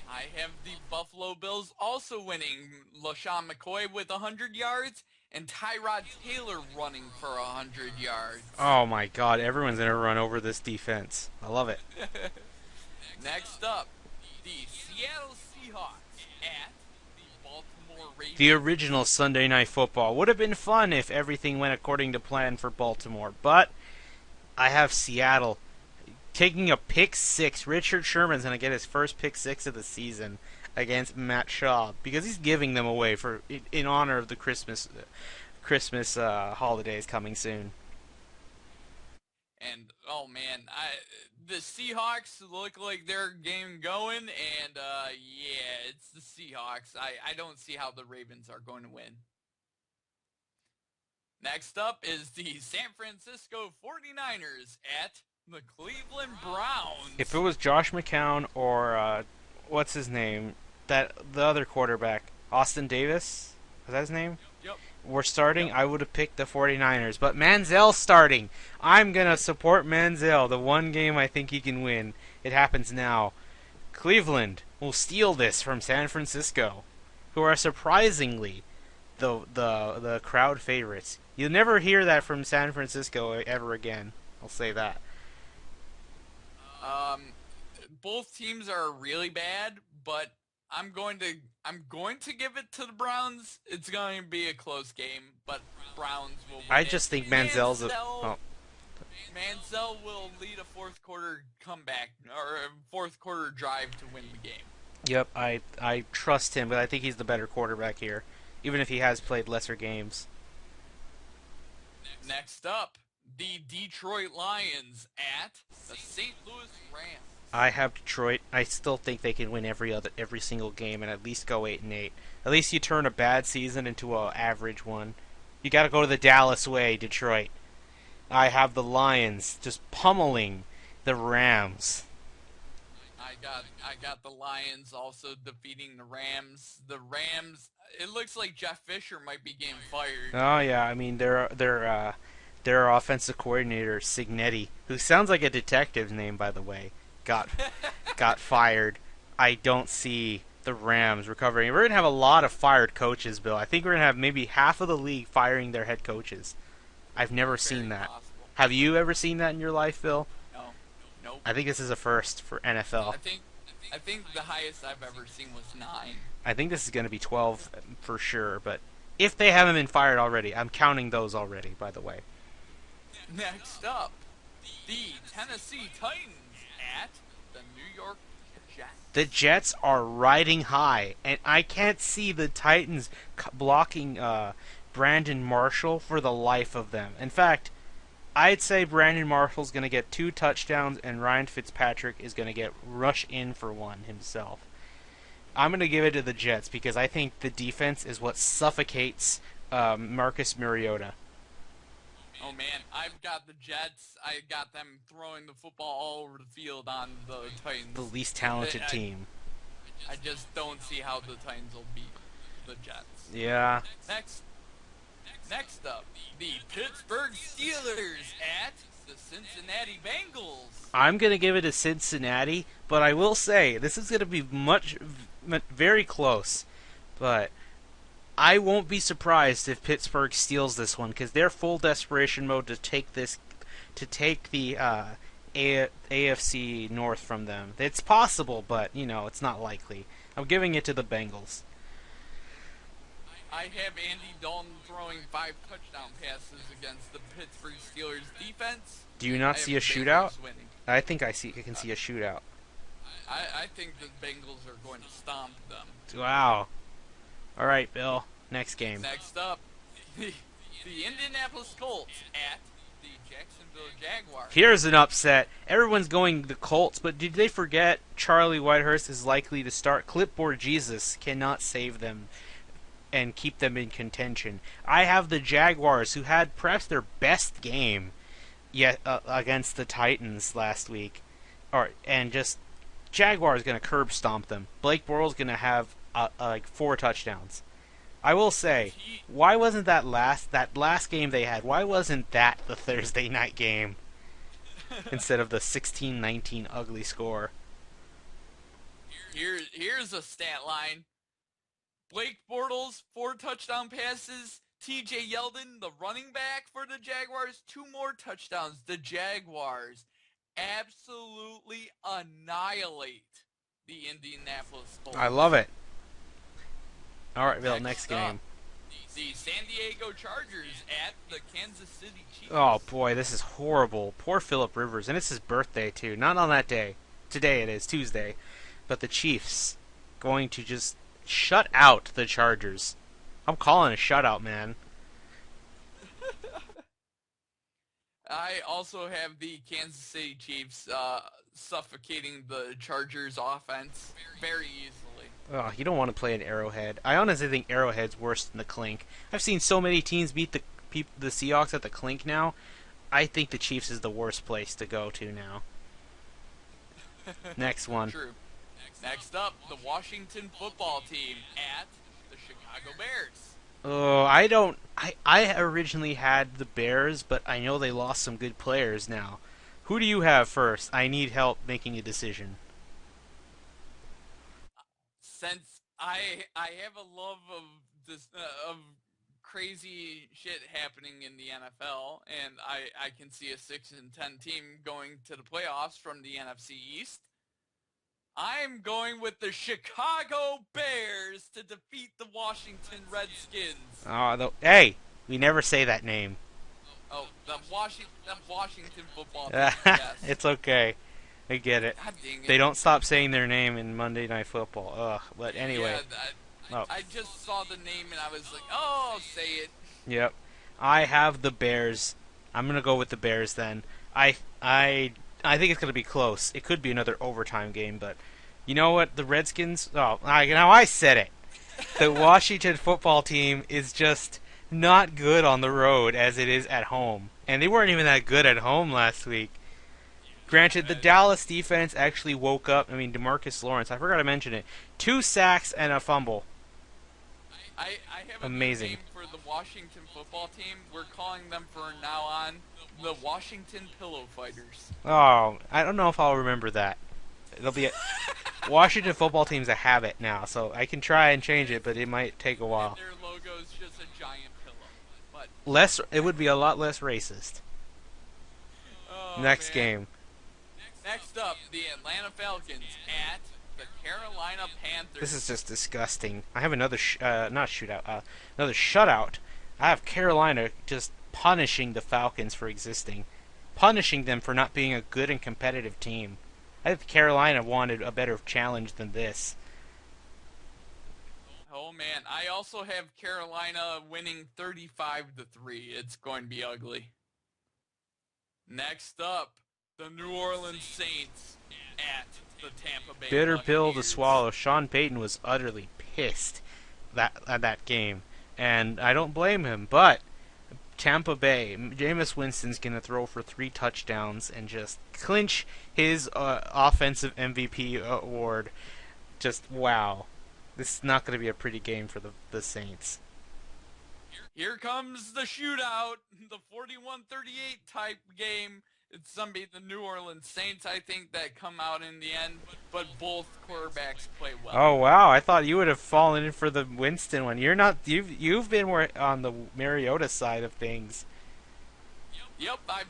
Speaker 2: I have the Buffalo Bills also winning. LaShawn McCoy with 100 yards and Tyrod Taylor running for 100 yards.
Speaker 1: Oh my God! Everyone's gonna run over this defense. I love it.
Speaker 2: Next up, the Seattle Seahawks at the Baltimore Ravens.
Speaker 1: The original Sunday Night Football would have been fun if everything went according to plan for Baltimore, but I have Seattle taking a pick six. Richard Sherman's going to get his first pick six of the season against Matt Schaub because he's giving them away for in honor of the Christmas holidays coming soon.
Speaker 2: And oh man, the Seahawks look like their game going, and yeah, it's the Seahawks. I don't see how the Ravens are going to win. Next up is the San Francisco 49ers at the Cleveland Browns.
Speaker 1: If it was Josh McCown or what's his name, the other quarterback, Austin Davis, is that his name?
Speaker 2: Yep.
Speaker 1: Were starting, I would have picked the 49ers. But Manziel's starting. I'm going to support Manziel. The one game I think he can win. It happens now. Cleveland will steal this from San Francisco, who are surprisingly the crowd favorites. You'll never hear that from San Francisco ever again. I'll say that.
Speaker 2: Both teams are really bad, but I'm going to give it to the Browns. It's going to be a close game, but Browns will win.
Speaker 1: I just think Manziel's
Speaker 2: Manziel will lead a fourth quarter comeback or a fourth quarter drive to win the game.
Speaker 1: Yep, I trust him, but I think he's the better quarterback here, even if he has played lesser games.
Speaker 2: Next up, the Detroit Lions at the St. Louis Rams.
Speaker 1: I have Detroit. I still think they can win every single game and at least go 8-8. At least you turn a bad season into an average one. You got to go to the Dallas way, Detroit. I have the Lions just pummeling the Rams.
Speaker 2: I got the Lions also defeating the Rams. The Rams. It looks like Jeff Fisher might be getting fired.
Speaker 1: Oh yeah, I mean their offensive coordinator Signetti, who sounds like a detective's name by the way, got fired. I don't see the Rams recovering. We're gonna have a lot of fired coaches, Bill. I think we're gonna have maybe half of the league firing their head coaches. I've never seen that.
Speaker 2: Possible.
Speaker 1: Have you ever seen that in your life, Bill?
Speaker 2: No. Nope.
Speaker 1: I think this is a first for NFL.
Speaker 2: I think the highest I've ever seen was 9.
Speaker 1: I think this is going to be 12 for sure, but if they haven't been fired already, I'm counting those already, by the way.
Speaker 2: Next up, the Tennessee Titans at the New York Jets.
Speaker 1: The Jets are riding high, and I can't see the Titans blocking Brandon Marshall for the life of them. In fact, I'd say Brandon Marshall's going to get 2 touchdowns, and Ryan Fitzpatrick is going to get rush in for 1 himself. I'm going to give it to the Jets because I think the defense is what suffocates Marcus Mariota.
Speaker 2: Oh man, I've got the Jets. I got them throwing the football all over the field on the Titans.
Speaker 1: The least talented team.
Speaker 2: I just don't see how the Titans will beat the Jets.
Speaker 1: Yeah.
Speaker 2: Next up, the Pittsburgh Steelers at the Cincinnati Bengals.
Speaker 1: I'm going to give it to Cincinnati, but I will say this is going to be very close. But I won't be surprised if Pittsburgh steals this one because they're full desperation mode to take the AFC North from them. It's possible, but it's not likely. I'm giving it to the Bengals.
Speaker 2: I have Andy Dalton throwing 5 touchdown passes against the Pittsburgh Steelers defense.
Speaker 1: Do you not see a shootout? I think I can see a shootout.
Speaker 2: I think the Bengals are going to stomp them.
Speaker 1: Wow. All right, Bill. Next game.
Speaker 2: Next up, the Indianapolis Colts at the Jacksonville Jaguars.
Speaker 1: Here's an upset. Everyone's going the Colts, but did they forget Charlie Whitehurst is likely to start? Clipboard Jesus cannot save them and keep them in contention. I have the Jaguars, who had perhaps their best game yet against the Titans last week, and just Jaguars going to curb stomp them. Blake Bortles going to have like 4 touchdowns. I will say, why wasn't that last game they had? Why wasn't that the Thursday night game? instead of the 16-19 ugly score.
Speaker 2: Here's a stat line. Blake Bortles, 4 touchdown passes. TJ Yeldon, the running back for the Jaguars, 2 more touchdowns. The Jaguars absolutely annihilate the Indianapolis Colts.
Speaker 1: I love it. All right, Bill, next
Speaker 2: Next
Speaker 1: game.
Speaker 2: The San Diego Chargers at the Kansas City Chiefs.
Speaker 1: Oh boy, this is horrible. Poor Phillip Rivers, and it's his birthday too. Not on that day. Today it is Tuesday, but the Chiefs going to just shut out the Chargers. I'm calling a shutout, man.
Speaker 2: I also have the Kansas City Chiefs suffocating the Chargers offense very easily.
Speaker 1: Oh, you don't want to play an Arrowhead. I honestly think Arrowhead's worse than the Clink. I've seen so many teams beat the Seahawks at the Clink now. I think the Chiefs is the worst place to go to now. Next one.
Speaker 2: True. Next up, the Washington football team at the Chicago Bears.
Speaker 1: Oh, I originally had the Bears, but I know they lost some good players now. Who do you have first? I need help making a decision.
Speaker 2: Since I have a love of this of crazy shit happening in the NFL, and I can see a 6-10 team going to the playoffs from the NFC East. I'm going with the Chicago Bears to defeat the Washington Redskins.
Speaker 1: Hey, we never say that name.
Speaker 2: Oh, the Washington football team. Yes.
Speaker 1: It's okay. I get it.
Speaker 2: God dang it.
Speaker 1: They don't stop saying their name in Monday Night Football. Ugh. But anyway.
Speaker 2: Yeah, I just saw the name and I was like, oh, I'll say it.
Speaker 1: Yep. I have the Bears. I'm gonna go with the Bears then. I think it's gonna be close. It could be another overtime game, but you know what? The Redskins. Oh, now I said it. The Washington football team is just not good on the road as it is at home, and they weren't even that good at home last week. Granted, the Dallas defense actually woke up. I mean, DeMarcus Lawrence. I forgot to mention it. 2 sacks and a fumble.
Speaker 2: I have a
Speaker 1: Amazing.
Speaker 2: name for the Washington football team. We're calling them from now on the Washington Pillow Fighters.
Speaker 1: Oh, I don't know if I'll remember that. It'll be Washington football team's a habit now, so I can try and change it, but it might take a while.
Speaker 2: And their logo's just a giant pillow. But
Speaker 1: It would be a lot less racist. Next game.
Speaker 2: Next up, the Atlanta Falcons at the Carolina Panthers.
Speaker 1: This is just disgusting. I have another not shootout, another shutout. I have Carolina just punishing the Falcons for existing, punishing them for not being a good and competitive team. I think Carolina wanted a better challenge than this.
Speaker 2: Oh man, I also have Carolina winning 35-3. It's going to be ugly. Next up, the New Orleans Saints at the Tampa Bay
Speaker 1: Bitter pill to
Speaker 2: Buccaneers.
Speaker 1: swallow. Sean Payton was utterly pissed at that game, and I don't blame him. But Tampa Bay, Jameis Winston's going to throw for 3 touchdowns and just clinch his offensive MVP award. Just wow. This is not going to be a pretty game for the Saints.
Speaker 2: Here comes the shootout, the 41-38 type game. It's somebody, the New Orleans Saints, I think, that come out in the end, but both quarterbacks play well.
Speaker 1: Oh wow! I thought you would have fallen in for the Winston one. You're not. You've been more on the Mariota side of things.
Speaker 2: Yep, I've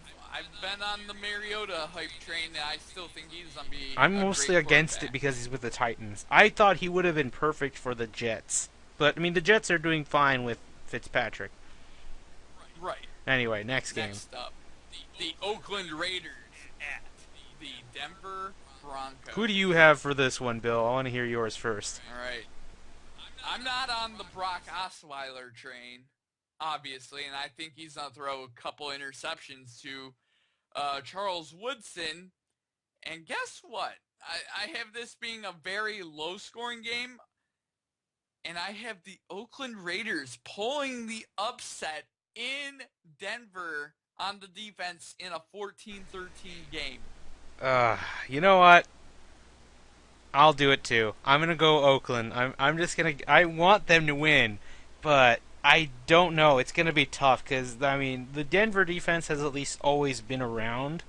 Speaker 2: been on the Mariota hype train, and I still think he's gonna be.
Speaker 1: I'm
Speaker 2: a
Speaker 1: mostly
Speaker 2: great
Speaker 1: against it
Speaker 2: quarterback.
Speaker 1: because he's with the Titans. I thought he would have been perfect for the Jets, but I mean the Jets are doing fine with Fitzpatrick.
Speaker 2: Right.
Speaker 1: Anyway, next game.
Speaker 2: Next up, the Oakland Raiders at the Denver Broncos.
Speaker 1: Who do you have for this one, Bill? I want to hear yours first.
Speaker 2: All right. I'm not on the Brock Osweiler train, obviously, and I think he's going to throw a couple interceptions to Charles Woodson. And guess what? I have this being a very low-scoring game, and I have the Oakland Raiders pulling the upset in Denver on the defense in a 14-13 game.
Speaker 1: You know what? I'll do it too. I'm gonna go Oakland. I'm just gonna. I want them to win, but I don't know. It's gonna be tough because I mean the Denver defense has at least always been around,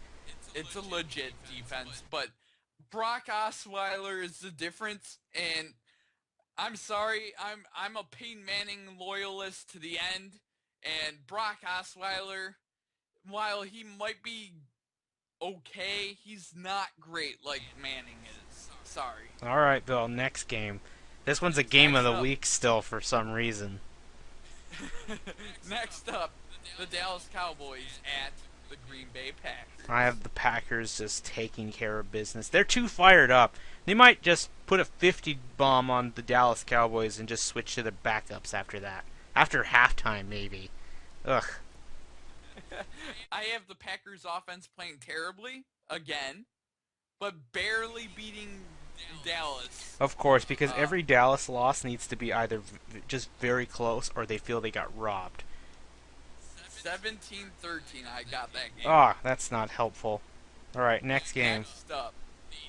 Speaker 2: it's a legit defense, but Brock Osweiler is the difference, and I'm sorry, I'm a Peyton Manning loyalist to the end, and Brock Osweiler, while he might be okay, he's not great like Manning is. Sorry.
Speaker 1: All right, Bill. Next game. This one's a game of
Speaker 2: Next
Speaker 1: the
Speaker 2: up,
Speaker 1: week still for some reason.
Speaker 2: next up, the Dallas Cowboys at the Green Bay Packers.
Speaker 1: I have the Packers just taking care of business. They're too fired up. They might just put a 50 bomb on the Dallas Cowboys and just switch to their backups after that. After halftime, maybe. Ugh.
Speaker 2: I have the Packers offense playing terribly again, but barely beating Dallas.
Speaker 1: Of course, because every Dallas loss needs to be either just very close or they feel they got robbed.
Speaker 2: 17-13, I got that game.
Speaker 1: Ah, that's not helpful. All right, next game.
Speaker 2: Next up,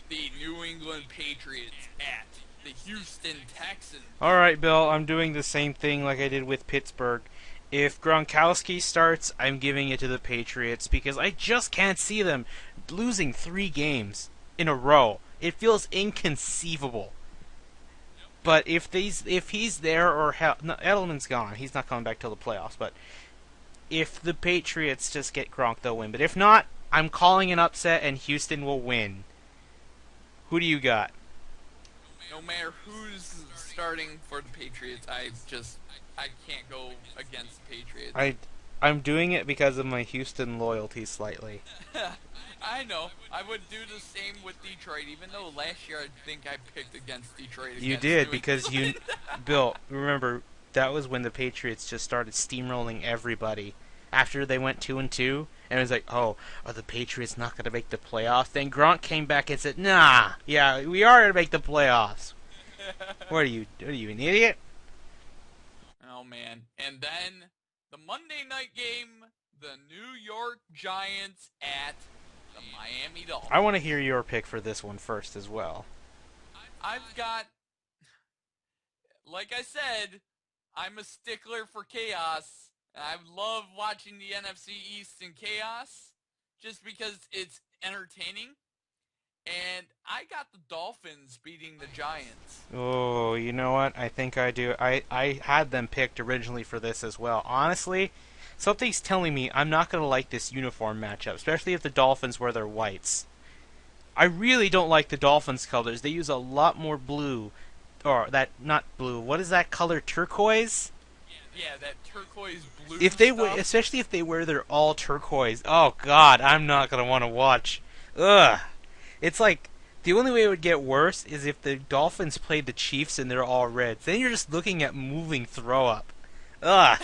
Speaker 2: the New England Patriots at the Houston Texans.
Speaker 1: All right, Bill, I'm doing the same thing like I did with Pittsburgh. If Gronkowski starts, I'm giving it to the Patriots because I just can't see them losing 3 games in a row. It feels inconceivable. But if he's there or no, Edelman's gone, he's not coming back till the playoffs. But if the Patriots just get Gronk, they'll win. But if not, I'm calling an upset and Houston will win. Who do you got?
Speaker 2: No matter who's starting for the Patriots, I can't go against the Patriots.
Speaker 1: I'm doing it because of my Houston loyalty slightly.
Speaker 2: I know. I would do the same with Detroit, even though last year I think I picked against Detroit.
Speaker 1: You did because Bill, remember that was when the Patriots just started steamrolling everybody. After they went 2-2, and it was like, oh, are the Patriots not going to make the playoffs? Then Gronk came back and said, nah, yeah, we are going to make the playoffs. What are you, an idiot?
Speaker 2: Oh, man. And then the Monday night game, the New York Giants at the Miami Dolphins.
Speaker 1: I want to hear your pick for this one first as well.
Speaker 2: I've got, like I said, I'm a stickler for chaos. I love watching the NFC East in chaos just because it's entertaining. And I got the Dolphins beating the Giants.
Speaker 1: Oh, you know what? I think I do. I had them picked originally for this as well. Honestly, something's telling me I'm not going to like this uniform matchup, especially if the Dolphins wear their whites. I really don't like the Dolphins colors. They use a lot more blue. Or that, not blue. What is that color? Turquoise?
Speaker 2: Yeah, that turquoise blue
Speaker 1: If they
Speaker 2: stuff.
Speaker 1: especially if they wear their all turquoise. Oh God, I'm not gonna want to watch. Ugh. It's like the only way it would get worse is if the Dolphins played the Chiefs and they're all reds. Then you're just looking at moving throw up. Ugh.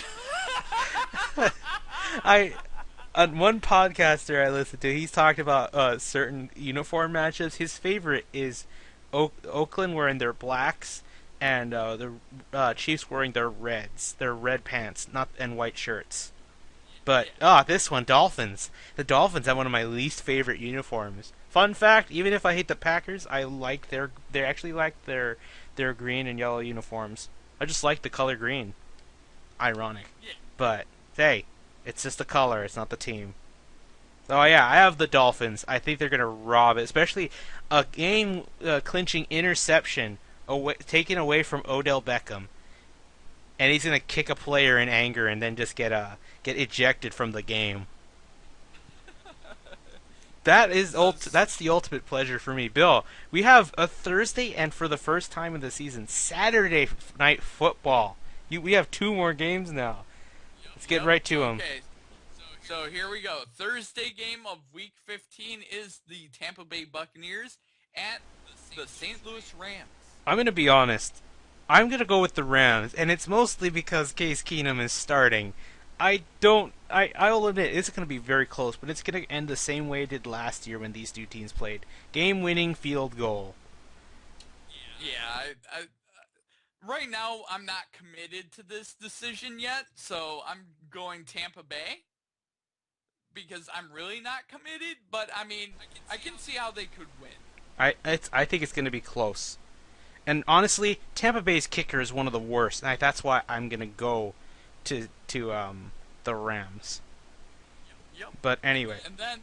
Speaker 1: One podcaster I listened to, he's talked about certain uniform matchups. His favorite is Oakland wearing their blacks and the Chiefs wearing their reds, their red pants, and white shirts. But this one, Dolphins. The Dolphins have one of my least favorite uniforms. Fun fact: even if I hate the Packers, I like they actually like their green and yellow uniforms. I just like the color green. Ironic, but hey, it's just the color. It's not the team. Oh yeah, I have the Dolphins. I think they're gonna rob it, especially a game clinching interception taken away from Odell Beckham, and he's gonna kick a player in anger and then just get ejected from the game. That's the ultimate pleasure for me, Bill. We have a Thursday and for the first time in the season, Saturday night football. We have 2 more games now. Let's get right to them.
Speaker 2: Okay. So here we go. Thursday game of Week 15 is the Tampa Bay Buccaneers at the St. Louis Rams.
Speaker 1: I'm going to be honest. I'm going to go with the Rams, and it's mostly because Case Keenum is starting. I'll admit, it's going to be very close, but it's going to end the same way it did last year when these 2 teams played. Game-winning field goal.
Speaker 2: Yeah, right now I'm not committed to this decision yet, so I'm going Tampa Bay because I'm really not committed, but I mean, I can see how they could win.
Speaker 1: I think it's going to be close. And honestly, Tampa Bay's kicker is one of the worst, and that's why I'm going to go to the Rams.
Speaker 2: Yep.
Speaker 1: But anyway.
Speaker 2: And then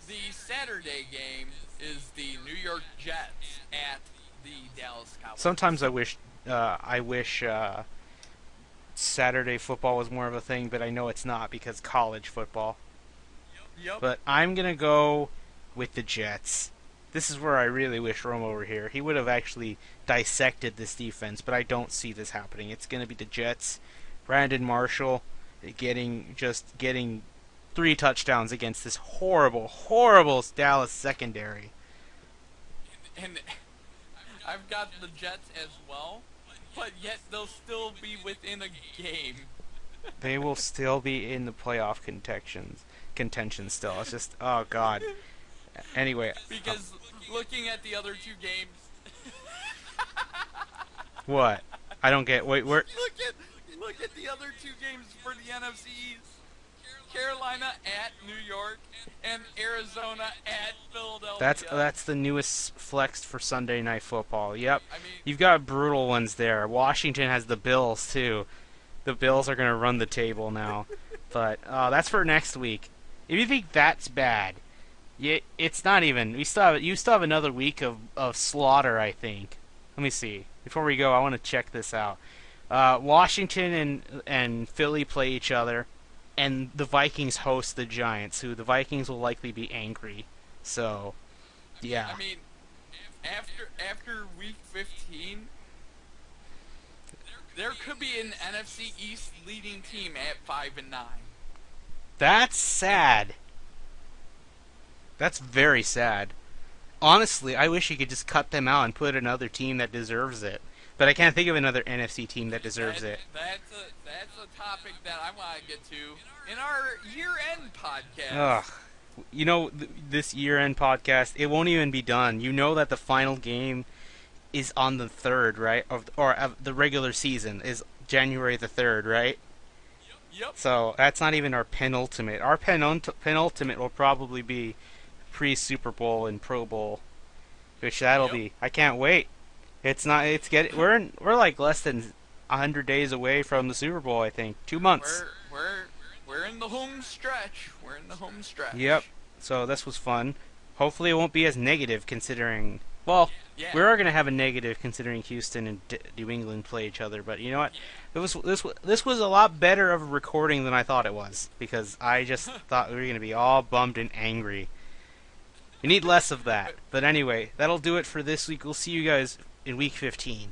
Speaker 2: The Saturday game is the New York Jets at the Dallas Cowboys.
Speaker 1: Sometimes I wish Saturday football was more of a thing, but I know it's not because college football.
Speaker 2: Yep.
Speaker 1: But I'm gonna go with the Jets. This is where I really wish Romo were here. He would have actually dissected this defense, but I don't see this happening. It's gonna be the Jets. Brandon Marshall getting 3 touchdowns against this horrible Dallas secondary.
Speaker 2: And I've got the Jets as well, but yet they'll still be within a game.
Speaker 1: They will still be in the playoff contention still. It's just, oh god. Anyway,
Speaker 2: Because looking at the other 2 games,
Speaker 1: what? I don't get. Wait, where?
Speaker 2: look at the other 2 games for the NFC East. Carolina at New York and Arizona at Philadelphia.
Speaker 1: That's the newest flex for Sunday Night Football. Yep.
Speaker 2: I mean,
Speaker 1: You've got brutal ones there. Washington has the Bills too. The Bills are going to run the table now. But that's for next week. If you think that's bad, it's not even. You still have another week of slaughter, I think. Let me see. Before we go, I want to check this out. Washington and Philly play each other, and the Vikings host the Giants, who the Vikings will likely be angry. So, yeah.
Speaker 2: I mean, after week 15, there could be an NFC East leading team at 5-9.
Speaker 1: That's sad. That's very sad. Honestly, I wish you could just cut them out and put another team that deserves it. But I can't think of another NFC team that deserves it.
Speaker 2: That's a topic that I want to get to in our year-end podcast.
Speaker 1: Ugh. You know, this year-end podcast, it won't even be done. You know that the final game is on the 3rd, right? Or the regular season is January the 3rd, right?
Speaker 2: Yep.
Speaker 1: So that's not even our penultimate. Our penultimate will probably be pre-Super Bowl and Pro Bowl, which that'll be. I can't wait. It's not. We're like less than 100 days away from the Super Bowl. I think 2 months.
Speaker 2: We're in the home stretch. We're in the home stretch.
Speaker 1: Yep. So this was fun. Hopefully it won't be as negative considering. Well,
Speaker 2: Yeah.
Speaker 1: we are going to have a negative considering Houston and New England play each other. But you know what? This was a lot better of a recording than I thought it was because I just thought we were going to be all bummed and angry. We need less of that. But anyway, that'll do it for this week. We'll see you guys in week 15.